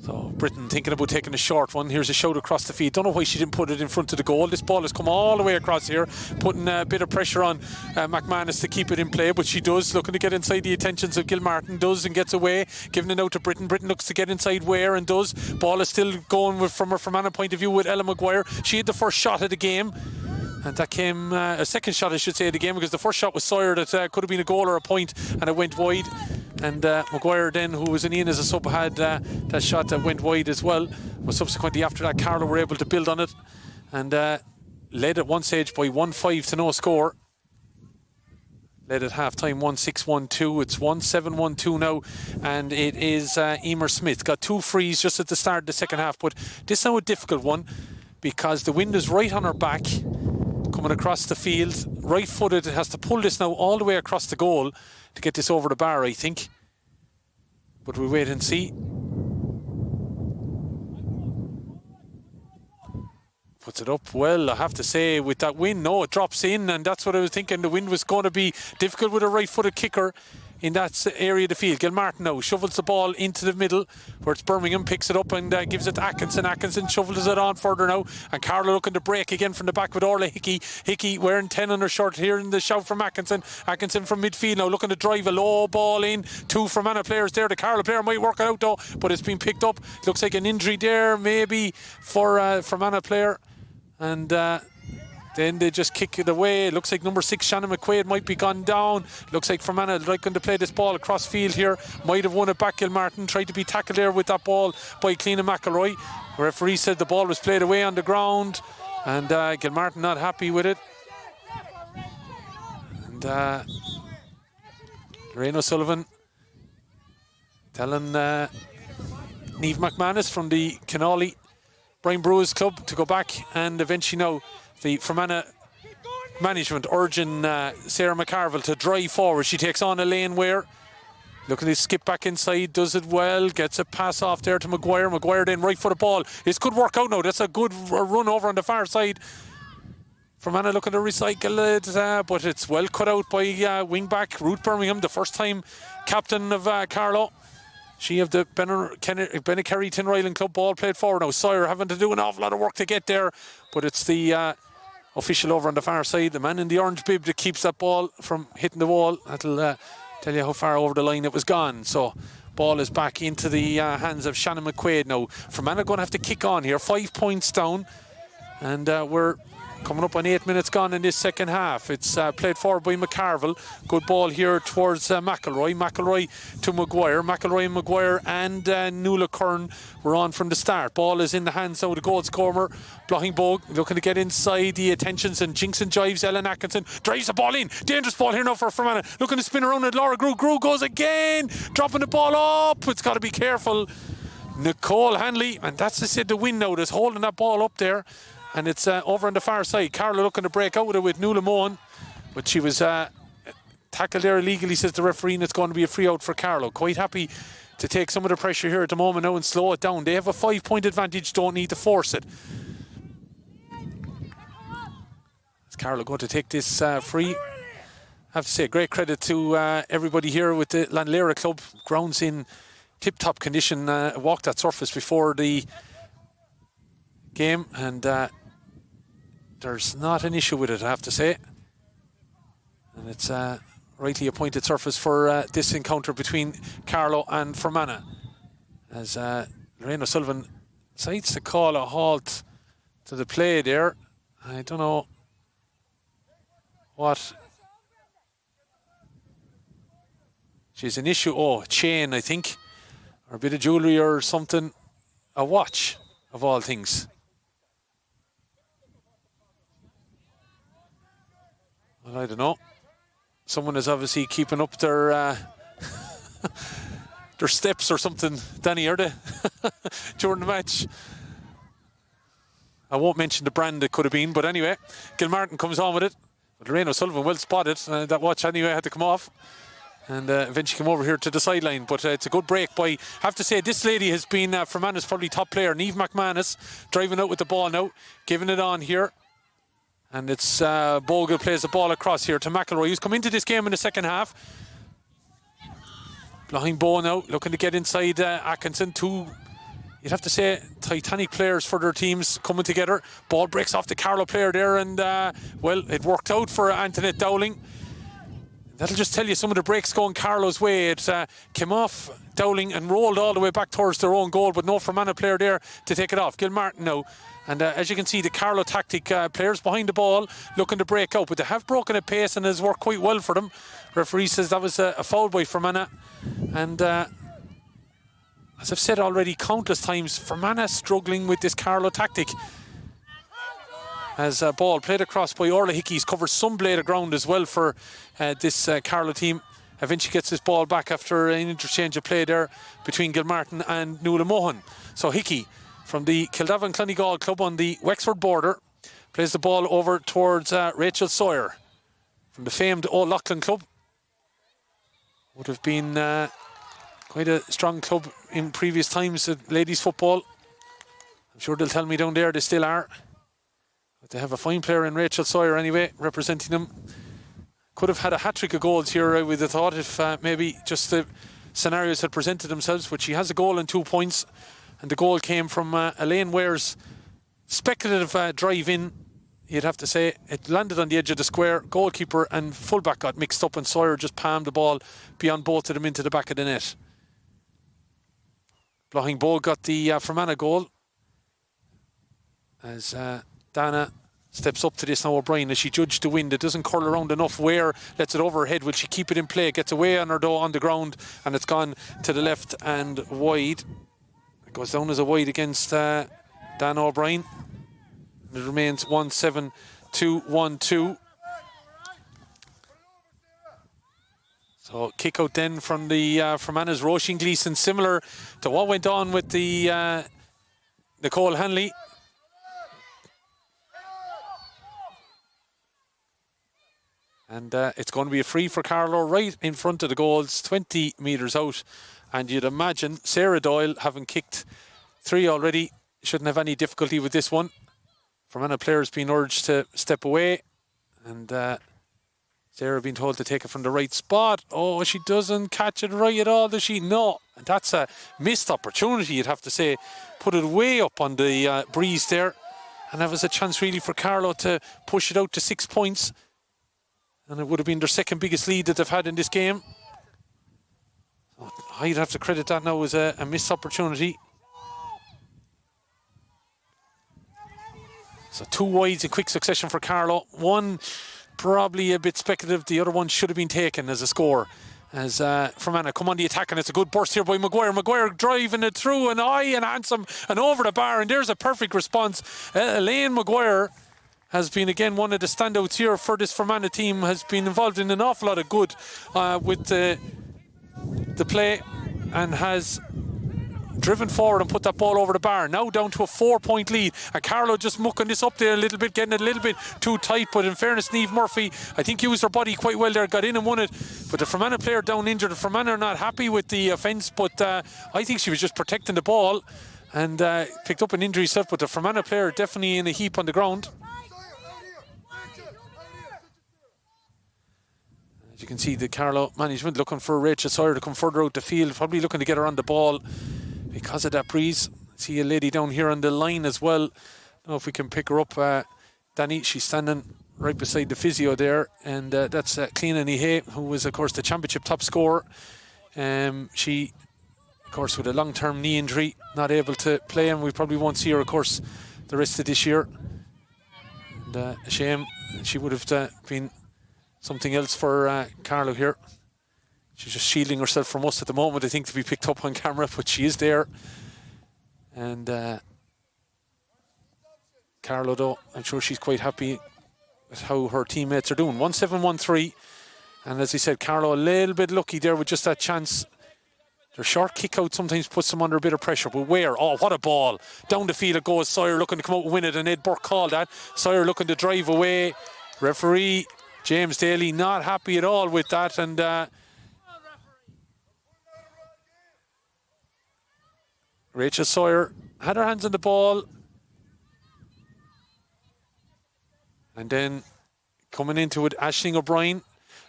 So Britain thinking about taking a short one. Here's a shout across the field. Don't know why she didn't put it in front of the goal. This ball has come all the way across here, putting a bit of pressure on McManus to keep it in play, but she does, looking to get inside the attentions of Gilmartin, does, and gets away, giving it out to Britain. Britain looks to get inside Ware and does. Ball is still going from her Fermanagh point of view with Ella Maguire. She had the first shot of the game, and that came a second shot, I should say, of the game, because the first shot was Sawyer that could have been a goal or a point, and it went wide. And Maguire then, who was in as a sub, had that shot that went wide as well. But subsequently after that, Carlow were able to build on it and led at one stage by 1-5 to no score. Led at half-time 1-6-1-2. It's 1-7-1-2 now, and it is Emer Smith. Got 2 frees just at the start of the second half, but this is now a difficult one because the wind is right on her back, coming across the field. Right-footed, it has to pull this now all the way across the goal to get this over the bar, I think. But we'll wait and see. Puts it up well, I have to say, with that wind. No, it drops in, and that's what I was thinking. The wind was going to be difficult with a right-footed kicker in that area of the field. Gilmartin now shovels the ball into the middle, where it's Birmingham, picks it up and gives it to Atkinson. Atkinson shovels it on further now, and Carlow looking to break again from the back with Orla Hickey. Hickey wearing 10 on her shirt, here in the shout from Atkinson. Atkinson from midfield now looking to drive a low ball in. 2 Fermanagh players there. The Carlow player might work it out though, but it's been picked up. Looks like an injury there maybe for Fermanagh player, and then they just kick it away. It looks like number 6, Shannon McQuaid, might be gone down. Looks like Fermanagh like going to play this ball across field here. Might have won it back. Gilmartin tried to be tackled there with that ball by Cleena McElroy. The referee said the ball was played away on the ground, and Gilmartin not happy with it. And Lorraine O'Sullivan telling Niamh McManus from the Canolly Brian Brewers Club to go back, and eventually now the Fermanagh management urging Sarah McCarville to drive forward. She takes on Elaine Ware, looking to skip back inside, does it well, gets a pass off there to Maguire. Maguire then right for the ball. This could work out now. That's a good run over on the far side. Fermanagh looking to recycle it, but it's well cut out by wing back Ruth Birmingham, the first time captain of Carlow. She of the Bennekerry Tinryland Club. Ball played forward now. Sawyer having to do an awful lot of work to get there, but it's the official over on the far side, the man in the orange bib, that keeps that ball from hitting the wall. That'll tell you how far over the line it was gone. So ball is back into the hands of Shannon McQuaid now. Fermanagh going to have to kick on here. 5 points down, and we're coming up on 8 minutes gone in this second half. It's played forward by McCarville. Good ball here towards McElroy. McElroy to Maguire. McElroy and Maguire and Nuala Curran were on from the start. Ball is in the hands of the goal scorer, Blochingbogue, looking to get inside the attentions, and jinks and jives. Ellen Atkinson drives the ball in. Dangerous ball here now for Fermanagh. Looking to spin around at Laura Grew. Grew goes again, dropping the ball up. It's got to be careful. Nicole Hanley, and that's the wind now that's holding that ball up there. And it's over on the far side. Carlow looking to break out with it with Nuala Mohan, but she was tackled there illegally, says the referee, and it's going to be a free out for Carlow. Quite happy to take some of the pressure here at the moment now and slow it down. They have a 5-point advantage, don't need to force it. Is Carlow going to take this free? I have to say, great credit to everybody here with the Lanlera Club. Grounds in tip-top condition. Walked that surface before the game, and there's not an issue with it, I have to say. And it's rightly appointed surface for this encounter between Carlow and Fermanagh, as Lorraine O'Sullivan decides to call a halt to the play there. I don't know what. She's an issue. Oh, chain, I think, or a bit of jewellery or something. A watch, of all things. Well, I don't know. Someone is obviously keeping up their their steps or something, Danny, are they? During the match. I won't mention the brand it could have been, but anyway, Gilmartin comes on with it. But Lorraine O'Sullivan well spotted. That watch anyway had to come off. And eventually came over here to the sideline. But it's a good break by, I have to say, this lady has been Fermanagh's probably top player. Niamh McManus driving out with the ball now, giving it on here. And it's Bogle plays the ball across here to McElroy, who's come into this game in the second half. Behind Bow now, looking to get inside Atkinson. Two, you'd have to say, titanic players for their teams coming together. Ball breaks off the Carlow player there, and well, it worked out for Antoinette Dowling. That'll just tell you some of the breaks going Carlow's way. It came off Dowling and rolled all the way back towards their own goal, but no Fermanagh player there to take it off. Gilmartin now. And as you can see, the Carlow tactic players behind the ball looking to break out, but they have broken at pace and has worked quite well for them. Referee says that was a foul by Fermanagh. And as I've said already countless times, Fermanagh struggling with this Carlow tactic. As a ball played across by Orla Hickey's covers some blade of ground as well for this Carlow team. Eventually gets this ball back after an interchange of play there between Gilmartin and Nuala Mohan. So Hickey from the Kildavan Clonegall club on the Wexford border plays the ball over towards Rachel Sawyer from the famed O'Loughlin club. Would have been quite a strong club in previous times at ladies football. I'm sure they'll tell me down there they still are. But they have a fine player in Rachel Sawyer anyway, representing them. Could have had a hat-trick of goals here, I would have thought, if maybe just the scenarios had presented themselves. But she has a goal and 2 points. And the goal came from Elaine Ware's speculative drive in. You'd have to say it landed on the edge of the square. Goalkeeper and fullback got mixed up, and Sawyer just palmed the ball beyond both of them into the back of the net. Blocking Bowl got the Fermanagh goal. As Dana steps up to this now, O'Brien, as she judged the wind. It doesn't curl around enough. Ware lets it over her head. Will she keep it in play? Gets away on her though on the ground, and it's gone to the left and wide. It goes down as a wide against Dan O'Brien. It remains 1-7-2-1-2. So kick out then from the Fermanagh's Roisin Gleeson, similar to what went on with the Nicole Hanley. And it's going to be a free for Carlow right in front of the goals, 20 metres out. And you'd imagine Sarah Doyle, having kicked 3 already, shouldn't have any difficulty with this one. Fermanagh players being urged to step away. And Sarah being told to take it from the right spot. Oh, she doesn't catch it right at all, does she? No. And that's a missed opportunity, you'd have to say. Put it way up on the breeze there. And that was a chance really for Carlow to push it out to 6 points. And it would have been their second biggest lead that they've had in this game. I'd have to credit that now as a missed opportunity. So 2 wides in quick succession for Carlow. One probably a bit speculative. The other one should have been taken as a score. As Fermanagh come on the attack, and it's a good burst here by Maguire. Maguire driving it through and high and handsome and over the bar. And there's a perfect response. Elaine Maguire has been again one of the standouts here for this Fermanagh team. Has been involved in an awful lot of good with the play, and has driven forward and put that ball over the bar. Now down to a 4-point lead, and Carlow just mucking this up there a little bit, getting it a little bit too tight. But in fairness, Niamh Murphy, I think, used her body quite well there, got in and won it. But the Fermanagh player down injured. The Fermanagh are not happy with the offence, but I think she was just protecting the ball and picked up an injury herself. But the Fermanagh player definitely in a heap on the ground. You can see the Carlow management looking for Rachel Sawyer to come further out the field, probably looking to get her on the ball because of that breeze. See a lady down here on the line as well. I don't know if we can pick her up, Danny. She's standing right beside the physio there, and that's Cleena Nihay, who was of course the championship top scorer. She, of course, with a long-term knee injury, not able to play, and we probably won't see her, of course, the rest of this year. And a shame. She would have been something else for Carlow here. She's just shielding herself from us at the moment, I think, to be picked up on camera, but she is there. And Carlow, though, I'm sure she's quite happy with how her teammates are doing. 1-7-1-3. And as I said, Carlow a little bit lucky there with just that chance Their short kick out sometimes puts them under a bit of pressure, but where? Oh, what a ball. Down the field it goes. Sawyer looking to come out and win it, and Ed Burke called that. Sawyer looking to drive away. Referee James Daly not happy at all with that, and Rachel Sawyer had her hands on the ball. And then coming into it, Aisling O'Brien.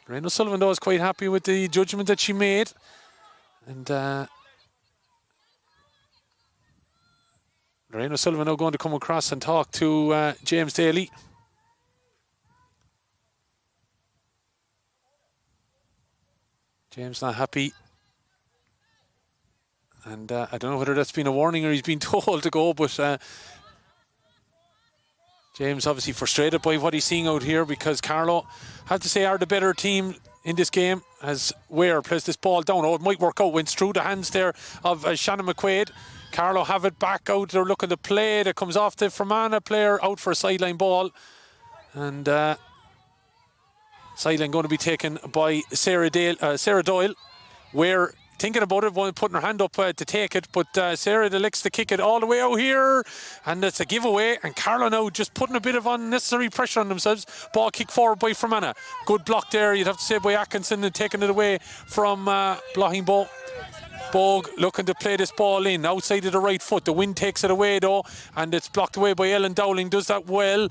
Lorraine O'Sullivan, though, is quite happy with the judgment that she made. And Lorraine O'Sullivan now going to come across and talk to James Daly. James not happy. And I don't know whether that's been a warning or he's been told to go, but James obviously frustrated by what he's seeing out here, because Carlow, I have to say, are the better team in this game, as Ware plays this ball down. Oh, it might work out. Went through the hands there of Shannon McQuaid. Carlow have it back out. They're looking to play. That comes off the Fermanagh player, out for a sideline ball. And sideline going to be taken by Sarah Doyle. Ware thinking about it, putting her hand up to take it, but Sarah elects to kick it all the way out here, and it's a giveaway. And Carlow now just putting a bit of unnecessary pressure on themselves. Ball kick forward by Fermanagh. Good block there, you'd have to say, by Atkinson, and taking it away from blocking Bogue looking to play this ball in outside of the right foot. The wind takes it away though, and it's blocked away by Ellen Dowling. Does that well.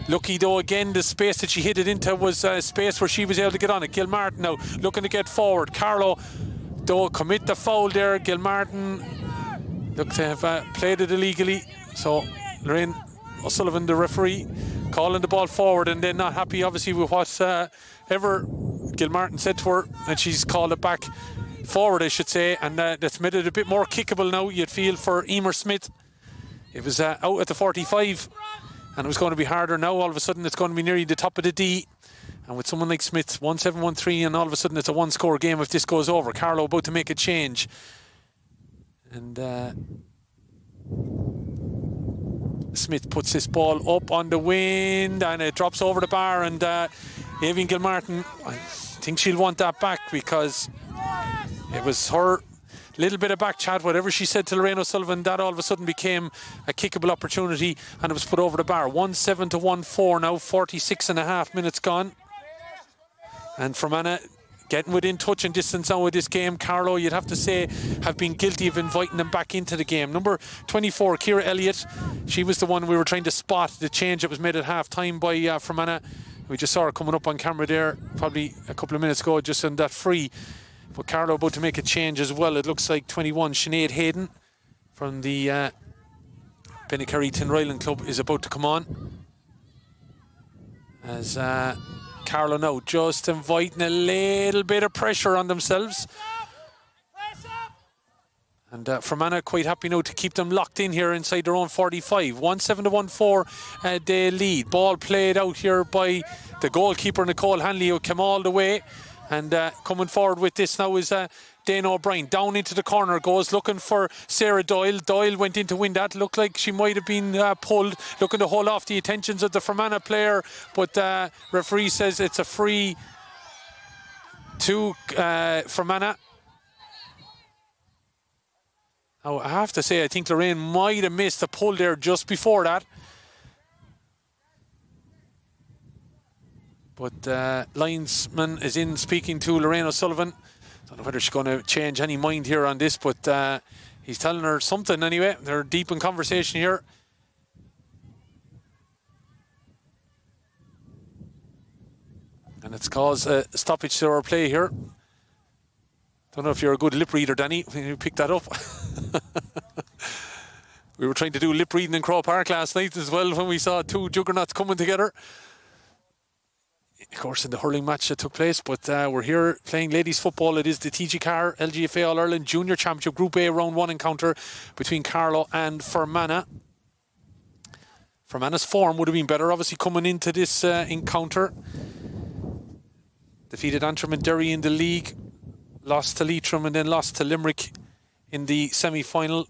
Lucky though, again, the space that she hit it into was a space where she was able to get on it. Gilmartin now looking to get forward. Carlow though commit the foul there. Gilmartin looked to have played it illegally. So Lorraine O'Sullivan, the referee, calling the ball forward, and then not happy obviously with what ever Gilmartin said to her, and she's called it back forward, I should say, and that's made it a bit more kickable now, you'd feel, for Emer Smith. It was out at the 45, and it was going to be harder. Now all of a sudden it's going to be nearly the top of the D, and with someone like Smith, 1-7-1-3, and all of a sudden it's a one-score game if this goes over. Carlow about to make a change, and Smith puts this ball up on the wind, and it drops over the bar, and Avian Gilmartin, I think she'll want that back, because it was her little bit of back chat, whatever she said to Lorraine O'Sullivan, that all of a sudden became a kickable opportunity, and it was put over the bar. 1-7-1-4 now, 46 and a half minutes gone. And Fermanagh getting within touch and distance now with this game. Carlow, you'd have to say, have been guilty of inviting them back into the game. Number 24, Ciara Elliott, she was the one we were trying to spot, the change that was made at half-time by Fermanagh. We just saw her coming up on camera there probably a couple of minutes ago, just on that free. But Carlow about to make a change as well. It looks like 21, Sinead Hayden from the Bennekerry Tinryland Club is about to come on. As Carlow now just inviting a little bit of pressure on themselves. And Fermanagh quite happy now to keep them locked in here inside their own 45. 1-7-1-4 they lead. Ball played out here by the goalkeeper Nicole Hanley, who came all the way. And coming forward with this now is Dana O'Brien. Down into the corner goes, looking for Sarah Doyle. Doyle went in to win that. Looked like she might have been pulled, looking to hold off the attentions of the Fermanagh player. But referee says it's a free to Fermanagh. Now, I have to say, I think Lorraine might have missed a pull there just before that. But linesman is in speaking to Lorraine O'Sullivan. Don't know whether she's going to change any mind here on this, but he's telling her something anyway. They're deep in conversation here. And it's caused a stoppage to our play here. Don't know if you're a good lip reader, Danny, when you picked that up. We were trying to do lip reading in Crow Park last night as well when we saw two juggernauts coming together. Of course, in the hurling match that took place, but we're here playing ladies football. It is the TG4 LGFA All-Ireland Junior Championship Group A Round 1 encounter between Carlow and Fermanagh. Fermanagh's form would have been better, obviously, coming into this encounter. Defeated Antrim and Derry in the league, lost to Leitrim, and then lost to Limerick in the semi-final.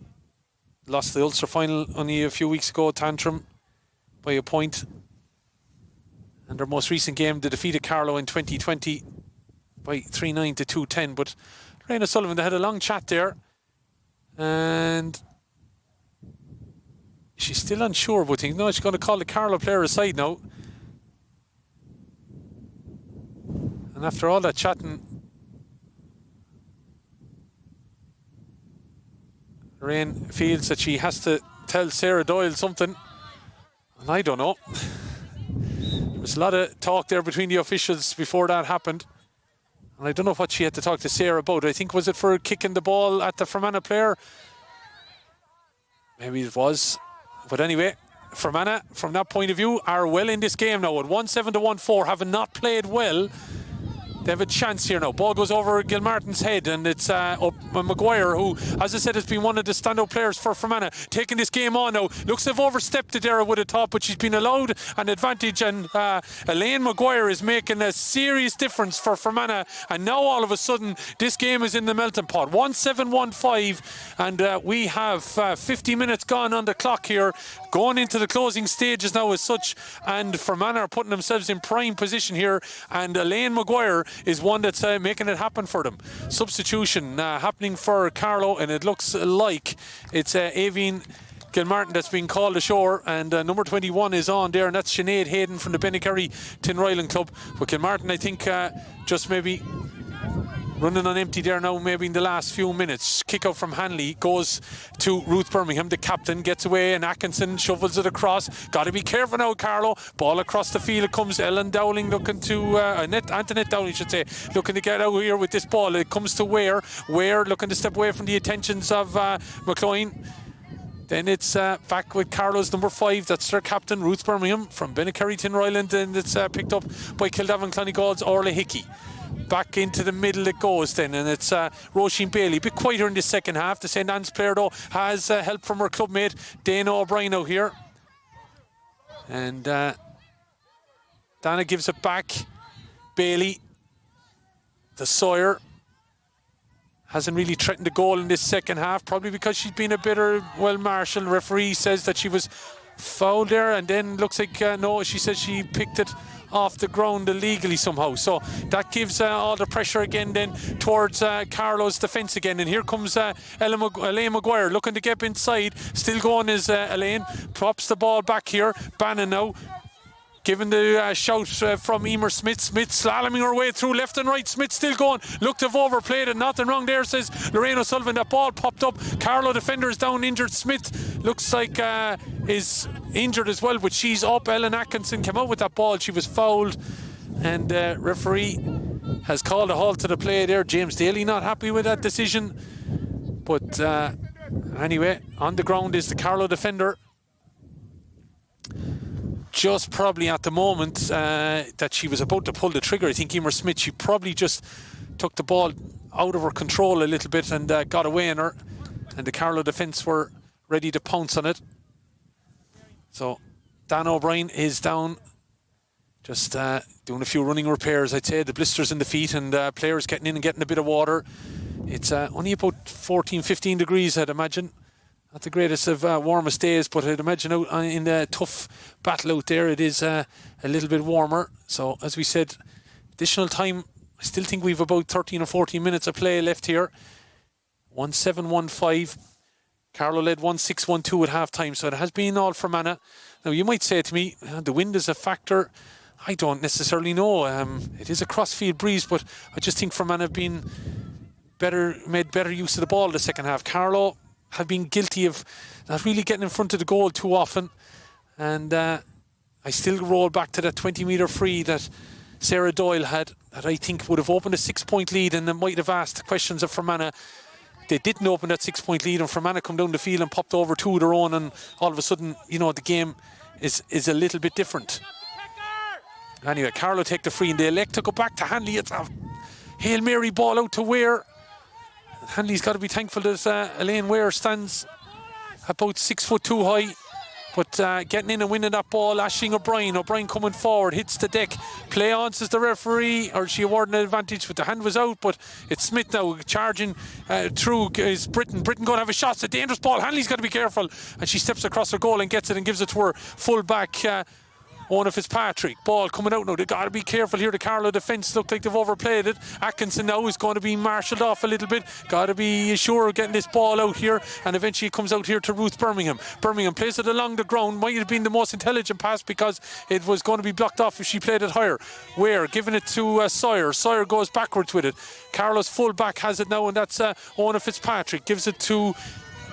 Lost the Ulster final only a few weeks ago to Antrim by a point. And their most recent game, they defeated Carlow in 2020 by 3-9 to 2-10. But Lorraine O'Sullivan, they had a long chat there. And she's still unsure, but thinks, no, she's going to call the Carlow player aside now. And after all that chatting, Lorraine feels that she has to tell Sarah Doyle something. And I don't know. There was a lot of talk there between the officials before that happened. And I don't know what she had to talk to Sarah about. I think, was it for kicking the ball at the Fermanagh player? Maybe it was. But anyway, Fermanagh, from that point of view, are well in this game now. At 1-7 to 1-4, having not played well. They have a chance here now. Ball goes over Gilmartin's head, and it's up Maguire, who, as I said, has been one of the standout players for Fermanagh, taking this game on now. Looks to have overstepped it there, I would have thought, but she's been allowed an advantage, and Elaine Maguire is making a serious difference for Fermanagh, and now all of a sudden this game is in the melting pot. 1-7, 1-5, and we have 50 minutes gone on the clock here, going into the closing stages now as such, and Fermanagh are putting themselves in prime position here, and Elaine Maguire is one that's making it happen for them. Substitution happening for Carlow, and it looks like it's Aoibhinn Gilmartin that's been called ashore, and number 21 is on there, and that's Sinead Hayden from the Bennekerry Tinryland Club. But Gilmartin, I think, just maybe running on empty there now, maybe in the last few minutes. Kick out from Hanley goes to Ruth Birmingham. The captain gets away, and Atkinson shovels it across. Got to be careful now, Carlow. Ball across the field. It comes Ellen Dowling looking to Antoinette Dowling, should say, looking to get out here with this ball. It comes to Ware looking to step away from the attentions of McCloyne. Then it's back with Carlow's number 5. That's their captain, Ruth Birmingham from Bennekerry Tinryland, and it's picked up by Kildavin Clonegall's Orla Hickey. Back into the middle it goes then, and it's Roisin Bailey. A bit quieter in the second half. The St. Anne's player, though, has help from her clubmate Dana O'Brien out here. And Dana gives it back. Bailey, the Sawyer, hasn't really threatened the goal in this second half, probably because she's been a bit, well, Marshall, referee says that she was fouled there, and then looks like, no, she says she picked it off the ground illegally somehow. So that gives all the pressure again then towards Carlow's defence again. And here comes Elaine Maguire looking to get inside. Still going is Elaine. Pops the ball back here. Bannon now. Given the shout from Emer Smith. Smith slaloming her way through left and right. Smith still going. Looked to have overplayed it. Nothing wrong there, says Lorraine O'Sullivan. That ball popped up. Carlow defender is down injured. Smith looks like is injured as well, but she's up. Ellen Atkinson came out with that ball. She was fouled. And referee has called a halt to the play there. James Daly not happy with that decision. But anyway, on the ground is the Carlow defender. Just probably at the moment that she was about to pull the trigger, I think Emer Smith, she probably just took the ball out of her control a little bit and got away in her, and the Carlow defence were ready to pounce on it. So Dan O'Brien is down, just doing a few running repairs, I'd say. The blisters in the feet, and players getting in and getting a bit of water. It's only about 14-15 degrees, I'd imagine. Not the greatest of warmest days, but I'd imagine out in the tough battle out there, it is a little bit warmer. So, as we said, additional time, I still think we've about 13 or 14 minutes of play left here. 1-7, 1-5. Carlow led 1-6, 1-2 at half-time, so it has been all Fermanagh. Now, you might say to me, the wind is a factor. I don't necessarily know. It is a cross-field breeze, but I just think Fermanagh have been made better use of the ball in the second half. Carlow have been guilty of not really getting in front of the goal too often, and I still roll back to that 20-metre free that Sarah Doyle had, that I think would have opened a 6-point lead, and then might have asked questions of Fermanagh. They didn't open that 6-point lead, and Fermanagh come down the field and popped over 2 of their own, and all of a sudden, you know, the game is a little bit different. Anyway, Carlow take the free, and they elect to go back to Hanley. It's a Hail Mary ball out to Ware. Hanley's got to be thankful that Elaine Ware stands about 6'2" high, but getting in and winning that ball, Aisling O'Brien. O'Brien coming forward, hits the deck. Play on, says the referee, or she awarding an advantage, but the hand was out. But it's Smith now charging through is Britton. Britton going to have a shot. It's a dangerous ball. Hanley's got to be careful, and she steps across her goal and gets it and gives it to her full back. Owen Fitzpatrick, ball coming out now. They've got to be careful here. The Carlow defence look like they've overplayed it. Atkinson now is going to be marshalled off a little bit. Got to be sure of getting this ball out here, and eventually it comes out here to Ruth Birmingham. Birmingham plays it along the ground. Might have been the most intelligent pass because it was going to be blocked off if she played it higher. Ware giving it to Sawyer. Sawyer goes backwards with it. Carlow's full back has it now, and that's Owen Fitzpatrick. Gives it to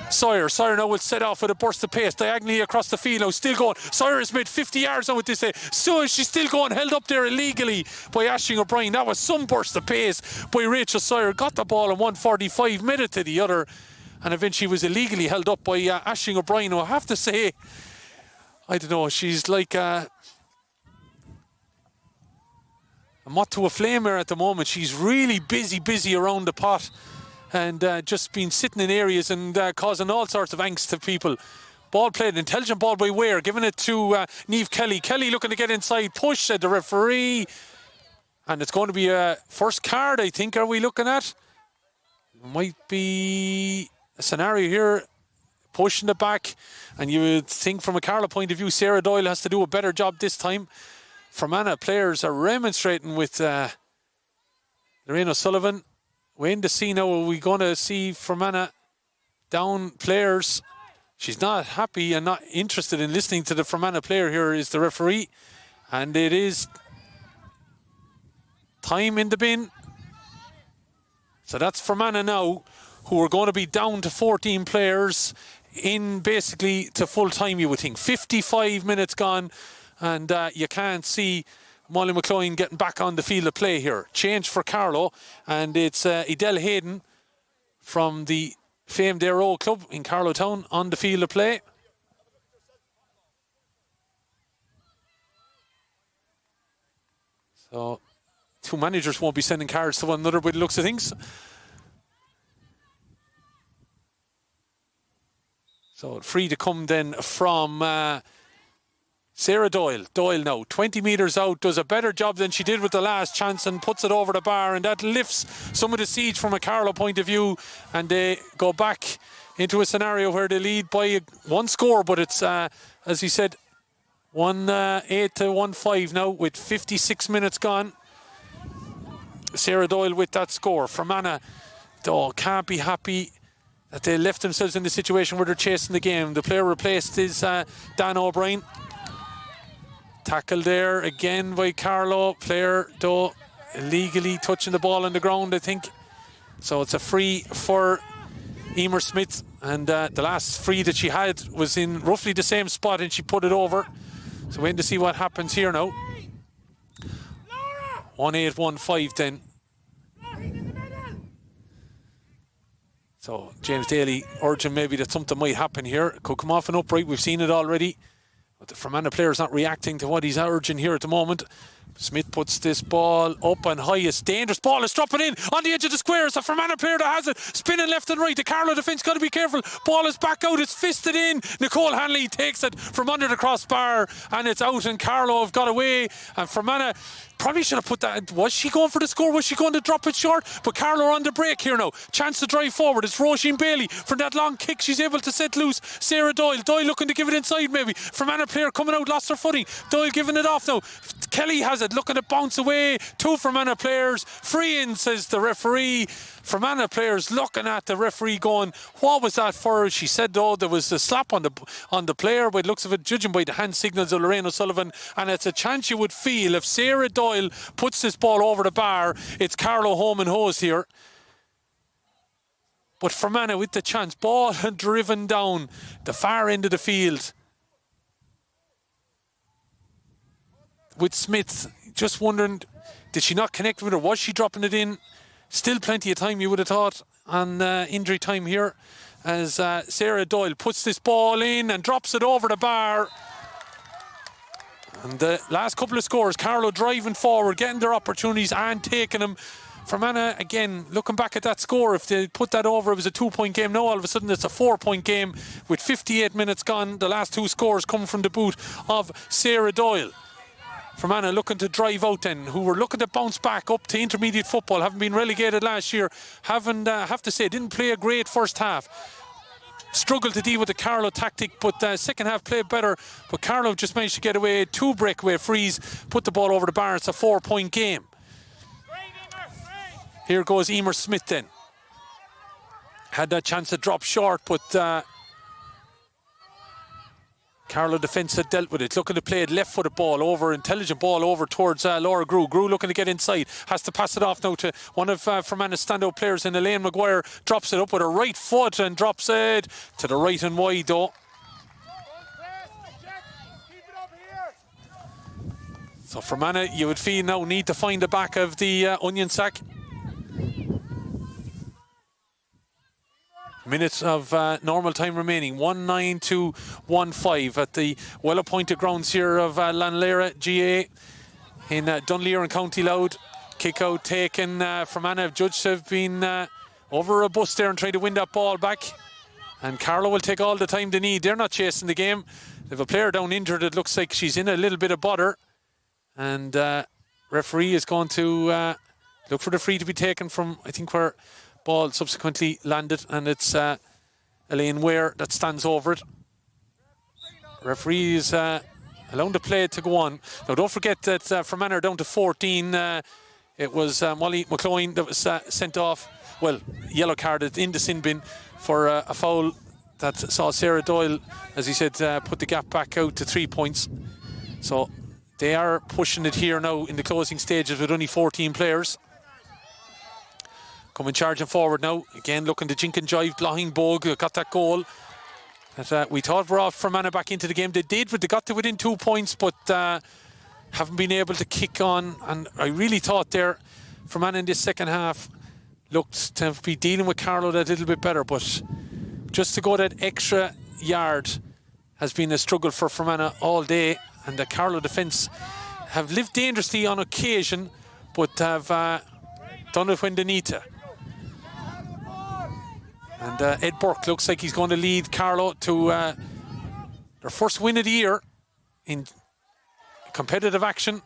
Sawyer. Sawyer now will set off with a burst of pace diagonally across the field now, still going. Sawyer has made 50 yards now with this. So she's still going, held up there illegally by Aisling O'Brien. That was some burst of pace by Rachel Sawyer. Got the ball in 1:45 minute to the other, and eventually was illegally held up by Aisling O'Brien, who I have to say, I don't know, she's like a moth to a flame here at the moment. She's really busy around the pot, and just been sitting in areas and causing all sorts of angst to people. Ball played, intelligent ball by Ware, giving it to Niamh Kelly. Kelly looking to get inside, push, said the referee. And it's going to be a first card, I think, are we looking at? Might be a scenario here, pushing it back. And you would think from a Carlow point of view, Sarah Doyle has to do a better job this time. Fermanagh players are remonstrating with Lorraine O'Sullivan. Waiting to see now, are we going to see Fermanagh down players? She's not happy and not interested in listening to the Fermanagh player here is the referee. And it is time in the bin. So that's Fermanagh now, who are going to be down to 14 players in basically to full time, you would think. 55 minutes gone, and you can't see Molly McCloyne getting back on the field of play here. Change for Carlow, and it's Edel Hayden from the famed Aero Club in Carlow Town on the field of play. So two managers won't be sending cards to one another by the looks of things. So free to come then from Sarah Doyle. Doyle now 20 metres out, does a better job than she did with the last chance and puts it over the bar, and that lifts some of the siege from a Carlow point of view, and they go back into a scenario where they lead by one score, but it's as he said 1-8 to 1-5 now with 56 minutes gone. Sarah Doyle with that score. Fermanagh though can't be happy that they left themselves in the situation where they're chasing the game. The player replaced is Dan O'Brien. Tackle there again by Carlow. Player though illegally touching the ball on the ground, I think. So it's a free for Emer Smith, and the last free that she had was in roughly the same spot and she put it over. So waiting to see what happens here now. 1-8, 1-5 then. So James Daly urging maybe that something might happen here. It could come off an upright, we've seen it already. But the Fermanagh player is not reacting to what he's urging here at the moment. Smith puts this ball up and high. It's dangerous. Ball is dropping in on the edge of the square. It's a Fermanagh player that has it. Spinning left and right. The Carlow defence got to be careful. Ball is back out. It's fisted in. Nicole Hanley takes it from under the crossbar and it's out, and Carlow have got away. And Fermanagh probably should have put that. Was she going for the score? Was she going to drop it short? But Carlow are on the break here now. Chance to drive forward. It's Roisin Bailey from that long kick. She's able to set loose Sarah Doyle. Doyle looking to give it inside maybe. Fermanagh player coming out, lost her footing. Doyle giving it off now. Kelly has it, looking to bounce away. Two Fermanagh players. Free in, says the referee. Fermanagh players looking at the referee going, what was that for? She said though there was a slap on the player, by the looks of it, judging by the hand signals of Lorraine O'Sullivan, and it's a chance you would feel if Sarah Doyle puts this ball over the bar, it's Carlow home and hose here. But Fermanagh with the chance, ball driven down the far end of the field with Smith. Just wondering, did she not connect with her? Was she dropping it in? Still plenty of time, you would have thought, on injury time here, as Sarah Doyle puts this ball in and drops it over the bar. And the last couple of scores, Carlow driving forward, getting their opportunities and taking them. Fermanagh, again, looking back at that score, if they put that over, it was a 2-point game. Now all of a sudden it's a 4-point game with 58 minutes gone. The last two scores come from the boot of Sarah Doyle. Fermanagh looking to drive out then, who were looking to bounce back up to intermediate football, having been relegated last year. Have to say, didn't play a great first half. struggled to deal with the Carlow tactic, but second half played better. But Carlow just managed to get away, 2 breakaway frees, put the ball over the bar. It's a 4-point game. Here goes Emer Smith then. Had that chance to drop short, but Carlow defence had dealt with it. Looking to play it left-footed ball over, intelligent ball over towards Laura Grew. Grew looking to get inside. Has to pass it off now to one of Fermanagh's standout players in Elaine Maguire. Drops it up with her right foot and drops it to the right and wide though. So Fermanagh, you would feel now, need to find the back of the onion sack. Minutes of normal time remaining, 1-9 to 1-5 at the well-appointed grounds here of Lanlera GA in Dunleer and County Louth. Kick out taken. Fermanagh judges have been over a bus there and trying to win that ball back. And Carlow will take all the time they need. They're not chasing the game. They have a player down injured. It looks like she's in a little bit of bother. And referee is going to look for the free to be taken from, I think, where ball subsequently landed, and it's Elaine Ware that stands over it. Referee is allowing the play to go on. Now don't forget that Fermanagh are down to 14. It was Molly McCloyne that was sent off, well, yellow carded in the sin bin for a foul that saw Sarah Doyle, as he said, put the gap back out to 3 points. So they are pushing it here now in the closing stages with only 14 players. Coming charging forward now. Again, looking to jink and jive. Blocking Bogue got that goal that we thought brought Fermanagh back into the game. They did, but they got to within 2 points, but haven't been able to kick on. And I really thought there, Fermanagh in this second half looked to be dealing with Carlow that little bit better, but just to go that extra yard has been a struggle for Fermanagh all day. And the Carlow defence have lived dangerously on occasion, but have done it when they need to. And Ed Burke looks like he's going to lead Carlow to their first win of the year in competitive action.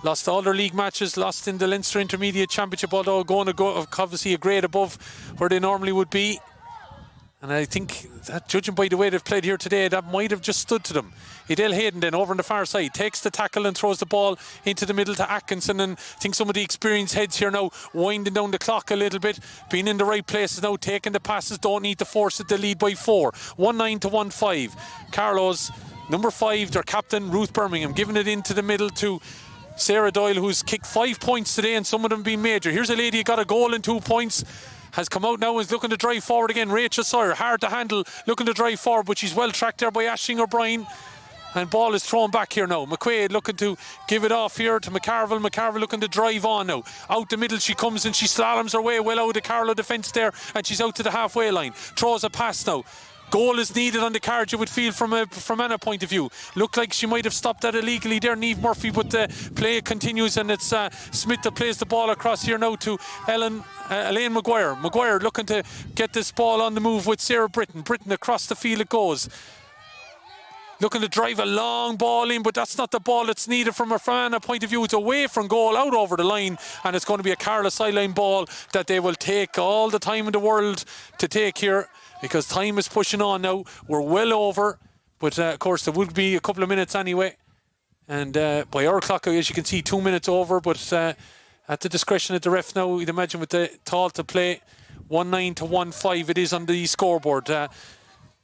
Lost all their league matches, lost in the Leinster Intermediate Championship, although going to go obviously a grade above where they normally would be. And I think that, judging by the way they've played here today, that might have just stood to them. Edel Hayden then over on the far side takes the tackle and throws the ball into the middle to Atkinson, and I think some of the experienced heads here now winding down the clock a little bit, being in the right places now, taking the passes, don't need to force it. They lead by 4, 1-9 to 1-5. Carlow's number 5, their captain Ruth Birmingham, giving it into the middle to Sarah Doyle, who's kicked 5 points today and some of them being major. Here's a lady who got a goal and 2 points. Has come out now and is looking to drive forward again. Rachel Sawyer, hard to handle, looking to drive forward, but she's well tracked there by Aisling O'Brien. And ball is thrown back here now. McQuaid looking to give it off here to McCarville. McCarville looking to drive on now. Out the middle she comes and she slaloms her way well out of the Carlow defence there, and she's out to the halfway line. Throws a pass now. Goal is needed on the card, you would feel, from a point of view. Looked like she might have stopped that illegally there, Niamh Murphy, but the play continues, and it's Smith that plays the ball across here now to Elaine Maguire. Maguire looking to get this ball on the move with Sarah Britton. Britton across the field it goes. Looking to drive a long ball in, but that's not the ball that's needed from a Fermanagh point of view. It's away from goal, out over the line, and it's going to be a Carlow sideline ball that they will take all the time in the world to take here, because time is pushing on now. We're well over, but of course there would be a couple of minutes anyway. And by our clock, as you can see, 2 minutes over, but at the discretion of the ref now, you'd imagine with the tall to play, 1-9 to 1-5 it is on the scoreboard.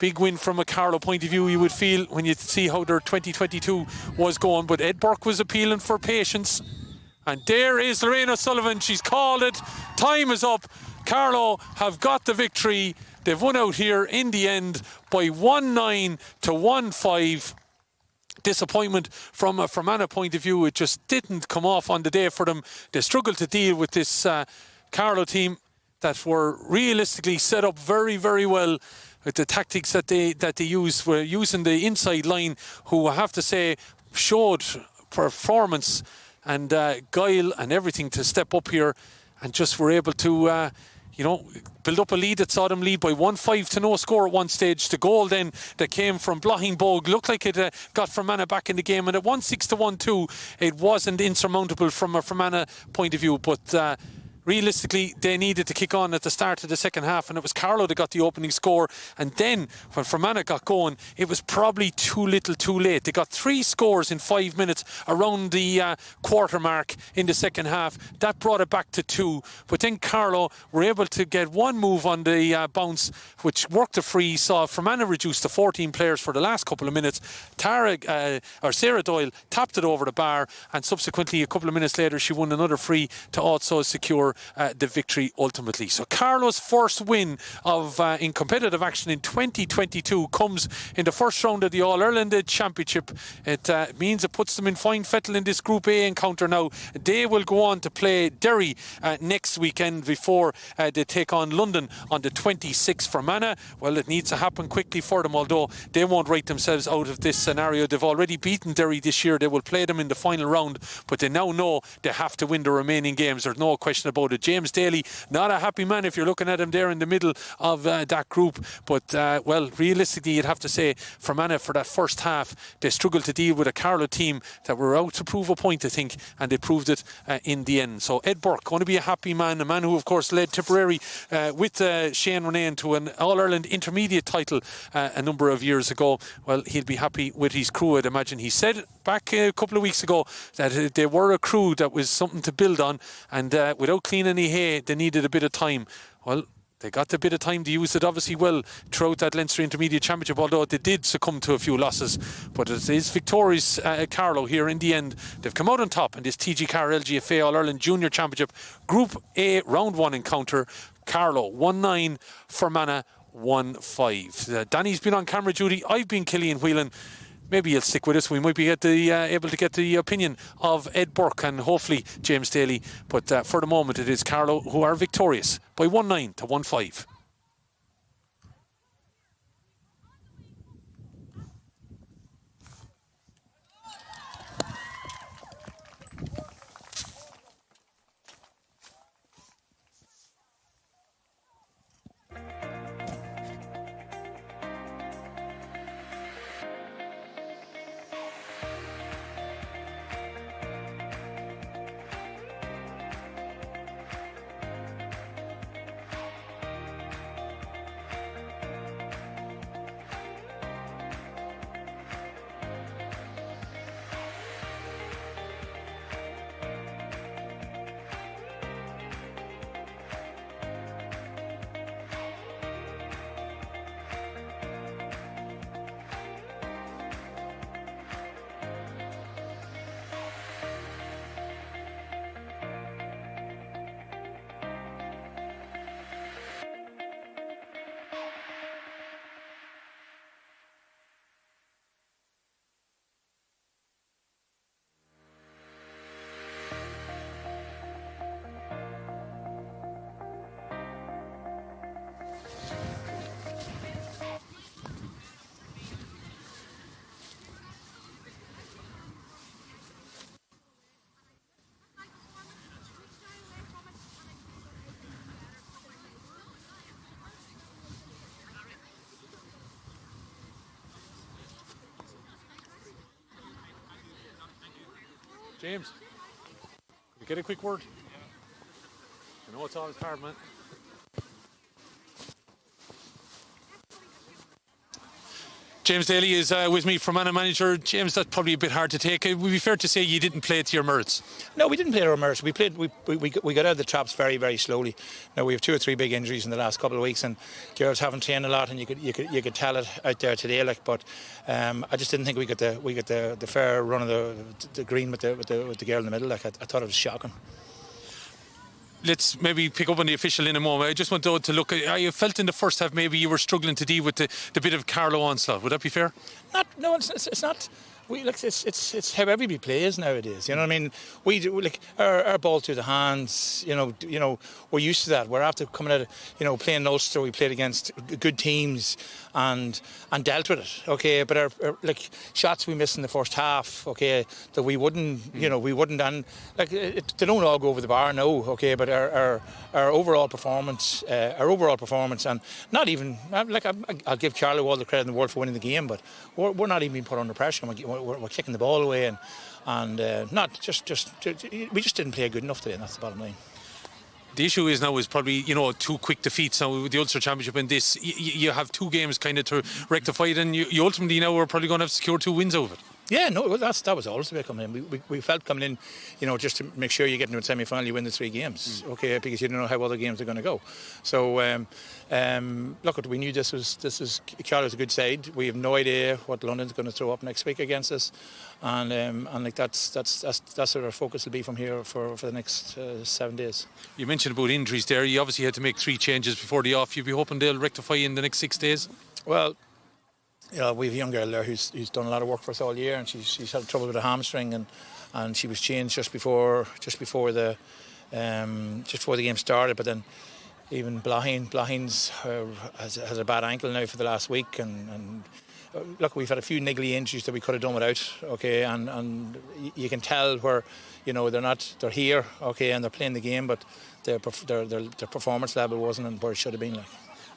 Big win from a Carlow point of view, you would feel, when you see how their 2022 was going. But Ed Burke was appealing for patience. And there is Lorraine O'Sullivan. She's called it. Time is up. Carlow have got the victory. They've won out here in the end by 1-9 to 1-5. Disappointment from a Fermanagh point of view. It just didn't come off on the day for them. They struggled to deal with this Carlow team that were realistically set up very, very well with the tactics that they used. Were using the inside line, who I have to say showed performance and guile and everything to step up here, and just were able to build up a lead that saw them lead by 1-5 to no score at one stage. The goal then that came from Blocking Bogue looked like it got Fermanagh back in the game, and at 1-6 to 1-2 it wasn't insurmountable from a Fermanagh point of view, but realistically, they needed to kick on at the start of the second half, and it was Carlow that got the opening score. And then, when Fermanagh got going, it was probably too little too late. They got 3 scores in 5 minutes around the quarter mark in the second half. That brought it back to 2. But then Carlow were able to get one move on the bounce, which worked a free. Saw Fermanagh reduced to 14 players for the last couple of minutes. Sarah Doyle tapped it over the bar, and subsequently, a couple of minutes later, she won another free to also secure the victory ultimately. So Carlow's first win of in competitive action in 2022 comes in the first round of the All-Ireland Championship. It means it puts them in fine fettle in this Group A encounter now. They will go on to play Derry next weekend before they take on London on the 26th. Fermanagh, well, it needs to happen quickly for them, although they won't write themselves out of this scenario. They've already beaten Derry this year. They will play them in the final round, but they now know they have to win the remaining games. There's no question about it. James Daly, not a happy man if you're looking at him there in the middle of that group. But, well, realistically, you'd have to say Fermanagh, for that first half, they struggled to deal with a Carlow team that were out to prove a point, I think, and they proved it in the end. So Ed Burke, going to be a happy man, a man who, of course, led Tipperary with Shane Ronayne to an All-Ireland intermediate title a number of years ago. Well, he'll be happy with his crew, I'd imagine. He said back a couple of weeks ago that they were a crew that was something to build on, and without cleaning any hay, they needed a bit of time. Well, they got a bit of time to use it obviously well throughout that Leinster Intermediate Championship, although they did succumb to a few losses. But it is victorious Carlow here in the end. They've come out on top in this TG4 LGFA All-Ireland Junior Championship Group A Round 1 encounter. Carlow 1-9, Fermanagh 1-5. Danny's been on camera duty. I've been Killian Whelan. Maybe he'll stick with us. We might be able to get the opinion of Ed Burke and hopefully James Daly. But for the moment, it is Carlow who are victorious by 1-9 to 1-5. James, can you get a quick word? I know it's always hard, man. James Daly is with me, Fermanagh manager. James, that's probably a bit hard to take. It would be fair to say you didn't play to your merits. No, we didn't play to our merits. We got out of the traps very, very slowly. Now we have 2 or 3 big injuries in the last couple of weeks, and girls haven't trained a lot, and you could tell it out there today. But I just didn't think we got the fair run of the green with the girl in the middle. I thought it was shocking. Let's maybe pick up on the official in a moment. I just want to look at, I felt in the first half maybe you were struggling to deal with the bit of Carlow onslaught. Would that be fair? No, it's not. It's how everybody plays nowadays. You know what I mean? We do, like our ball through the hands. You know, we're used to that. We're after coming out, playing Ulster. We played against good teams and dealt with it. Okay, but our shots we missed in the first half. Okay, that we wouldn't. We wouldn't. And they don't all go over the bar. No. Okay, but our overall performance, and not even I'll give Carlow all the credit in the world for winning the game, but we're not even being put under pressure. We're kicking the ball away and not we just didn't play good enough today, and that's the bottom line. The issue is now is probably, two quick defeats now with the Ulster Championship and this. You have 2 games kind of to rectify it, and you ultimately now are probably going to have to secure 2 wins out of it. Yeah, no, that was always the way coming in. We felt coming in, just to make sure you get into a semi-final, you win the 3 games, okay, because you don't know how other games are going to go. So, look, we knew this was Carlow's a good side. We have no idea what London's going to throw up next week against us, and like that's what our focus will be from here for the next 7 days. You mentioned about injuries there. You obviously had to make 3 changes before the off. You'd be hoping they'll rectify in the next 6 days. Well, we have a young girl there who's done a lot of work for us all year, and she's had trouble with a hamstring, and she was changed just before the game started. But then even Blahin's has a bad ankle now for the last week, and look, we've had a few niggly injuries that we could have done without, okay, and you can tell where they're here, okay, and they're playing the game, but their performance level wasn't where it should have been like.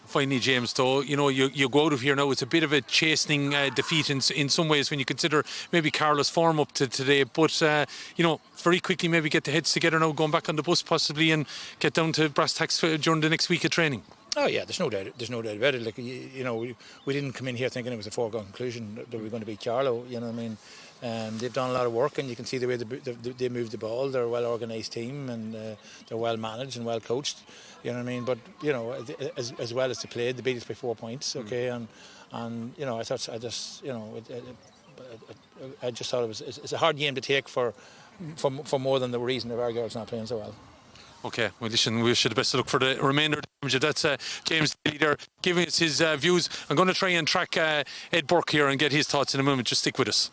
Finally, James, though, you go out of here now. It's a bit of a chastening defeat in some ways when you consider maybe Carlow's form up to today. But, very quickly maybe get the heads together now, going back on the bus possibly, and get down to brass tacks during the next week of training. Oh yeah, there's no doubt about it. Like, we didn't come in here thinking it was a foregone conclusion that we were going to beat Carlow. You know what I mean? They've done a lot of work, and you can see the way they move the ball. They're a well organised team, and they're well managed and well coached. You know what I mean? But as well as they played, they beat us by 4 points. Okay, and I just thought it's a hard game to take for more than the reason of our girls not playing so well. Okay, well listen, we should the best of luck for the remainder of the championship. That's James Daly there giving us his views. I'm going to try and track Ed Burke here and get his thoughts in a moment. Just stick with us.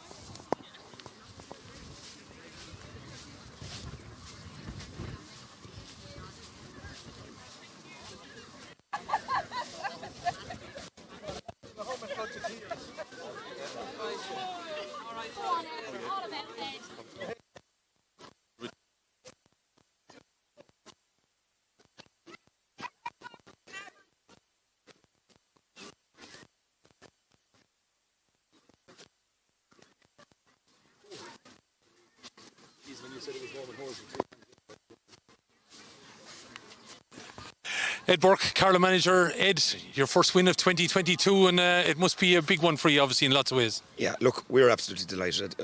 Ed Burke, Carlow manager. Ed, your first win of 2022, and it must be a big one for you, obviously, in lots of ways. Yeah, look, we're absolutely delighted.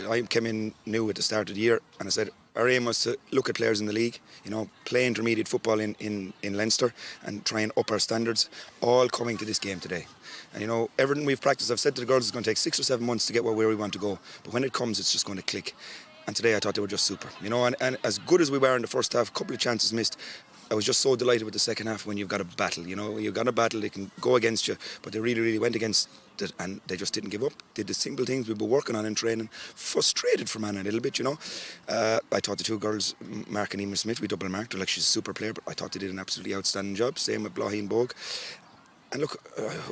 I came in new at the start of the year, and I said our aim was to look at players in the league, play intermediate football in Leinster and try and up our standards, all coming to this game today. And everything we've practiced, I've said to the girls, it's going to take 6 or 7 months to get where we want to go, but when it comes, it's just going to click. And today I thought they were just super, and as good as we were in the first half, a couple of chances missed. I was just so delighted with the second half when you've got a battle. You've got a battle, they can go against you, but they really, really went against it, and they just didn't give up. Did the simple things we've been working on in training. Frustrated Fermanagh a little bit, I thought the 2 girls, Mark and Emer Smith, we double marked her like she's a super player, but I thought they did an absolutely outstanding job. Same with Blahin Bogue. And look,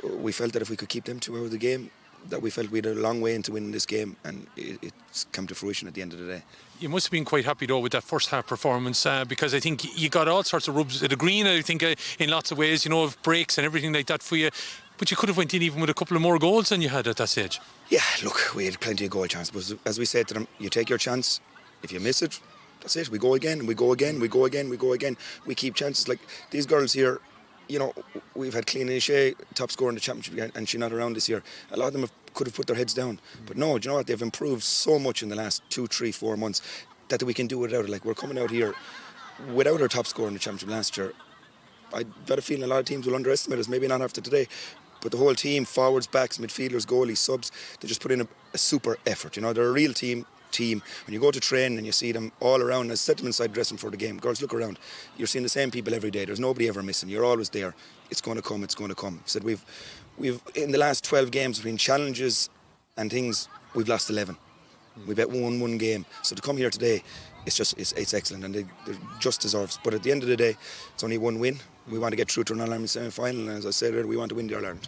we felt that if we could keep them 2 out of the game, that we felt we had a long way into winning this game, and it's come to fruition at the end of the day. You must have been quite happy though with that first half performance, because I think you got all sorts of rubs of the green, I think, in lots of ways, of breaks and everything like that for you, but you could have went in even with a couple of more goals than you had at that stage. Yeah, look, we had plenty of goal chances, but as we said to them, you take your chance. If you miss it, that's it. We go again, we go again, we go again, we go again. We keep chances. Like these girls here, we've had Clean Shea top scorer in the championship, and she's not around this year. A lot of them could have put their heads down, but no, do you know what? They've improved so much in the last 2, 3, 4 months that we can do without it. Like, we're coming out here without our top scorer in the championship last year. I've got a feeling a lot of teams will underestimate us, maybe not after today, but the whole team, forwards, backs, midfielders, goalies, subs, they just put in a super effort. They're a real team. When you go to train and you see them all around, I set them inside dressing for the game. Girls, look around. You're seeing the same people every day. There's nobody ever missing. You're always there. It's going to come. It's going to come. Said we've in the last 12 games between challenges and things, we've lost 11. We bet one game. So to come here today, it's excellent, and they just deserves. But at the end of the day, it's only 1 win. We want to get through to an All-Ireland semi-final, and as I said earlier, we want to win the All-Ireland.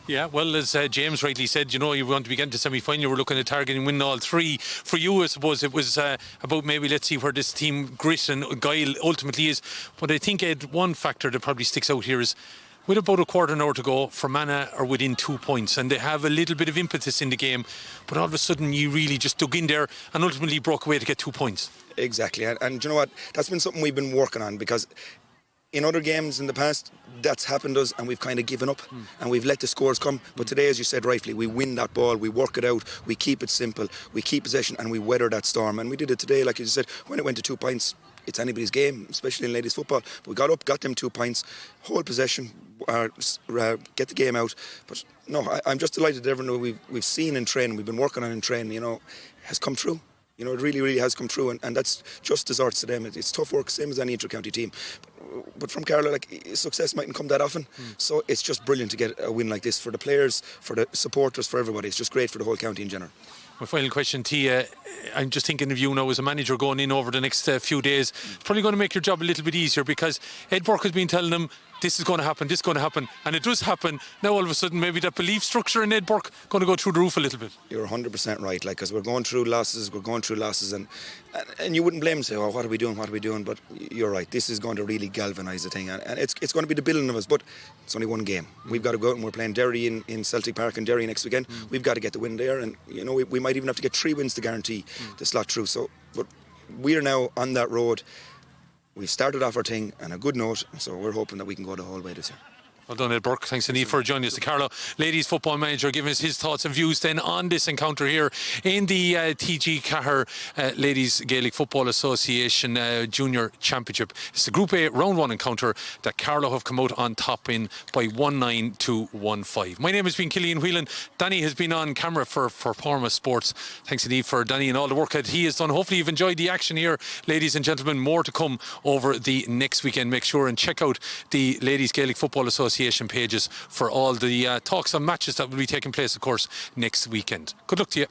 Yeah, well, as James rightly said, you want to be getting to semi-final, you were looking at targeting winning all 3. For you, I suppose, it was about maybe let's see where this team grit and guile ultimately is. But I think, Ed, one factor that probably sticks out here is with about a quarter of an hour to go, Fermanagh are within 2 points, and they have a little bit of impetus in the game, but all of a sudden you really just dug in there and ultimately broke away to get 2 points. Exactly, and you know what? That's been something we've been working on, because in other games in the past, that's happened to us and we've kind of given up and we've let the scores come. But today, as you said rightfully, we win that ball, we work it out, we keep it simple, we keep possession and we weather that storm. And we did it today, like you said, when it went to 2 points, it's anybody's game, especially in ladies football. But we got up, got them 2 points, hold possession, get the game out. But no, I'm just delighted that everyone we've seen in training, we've been working on in training, you know, has come true. You know, it really, really has come true, and that's just deserts to them. It's tough work, same as any inter-county team. But from Carlow, like, success mightn't come that often. So it's just brilliant to get a win like this for the players, for the supporters, for everybody. It's just great for the whole county in general. My final question to you, I'm just thinking of you now as a manager going in over the next few days. It's probably going to make your job a little bit easier because Ed Burke has been telling them this is going to happen, this is going to happen, and it does happen. Now all of a sudden maybe that belief structure in Ed Burke going to go through the roof a little bit. You're 100% right, like, because we're going through losses, and you wouldn't blame them, say, oh, what are we doing? But you're right, this is going to really galvanise the thing, and it's going to be the building of us, but it's only one game. We've got to go out and we're playing Derry in Celtic Park in Derry next weekend. We've got to get the win there, and you know, we might even have to get 3 wins to guarantee the slot through. So, but we're now on that road. We've started off our thing on a good note, so we're hoping that we can go the whole way this year. Well done, Ed Burke. Thanks indeed for joining us. The Carlow ladies football manager giving us his thoughts and views then on this encounter here in the TG4 Ladies Gaelic Football Association Junior Championship. It's the Group A Round 1 encounter that Carlow have come out on top in by 1-9 to 1-5. My name has been Killian Whelan. Danny has been on camera for Fermanagh Sports. Thanks indeed for Danny and all the work that he has done. Hopefully you've enjoyed the action here, ladies and gentlemen. More to come over the next weekend. Make sure and check out the Ladies Gaelic Football Association pages for all the talks and matches that will be taking place, of course, next weekend. Good luck to you.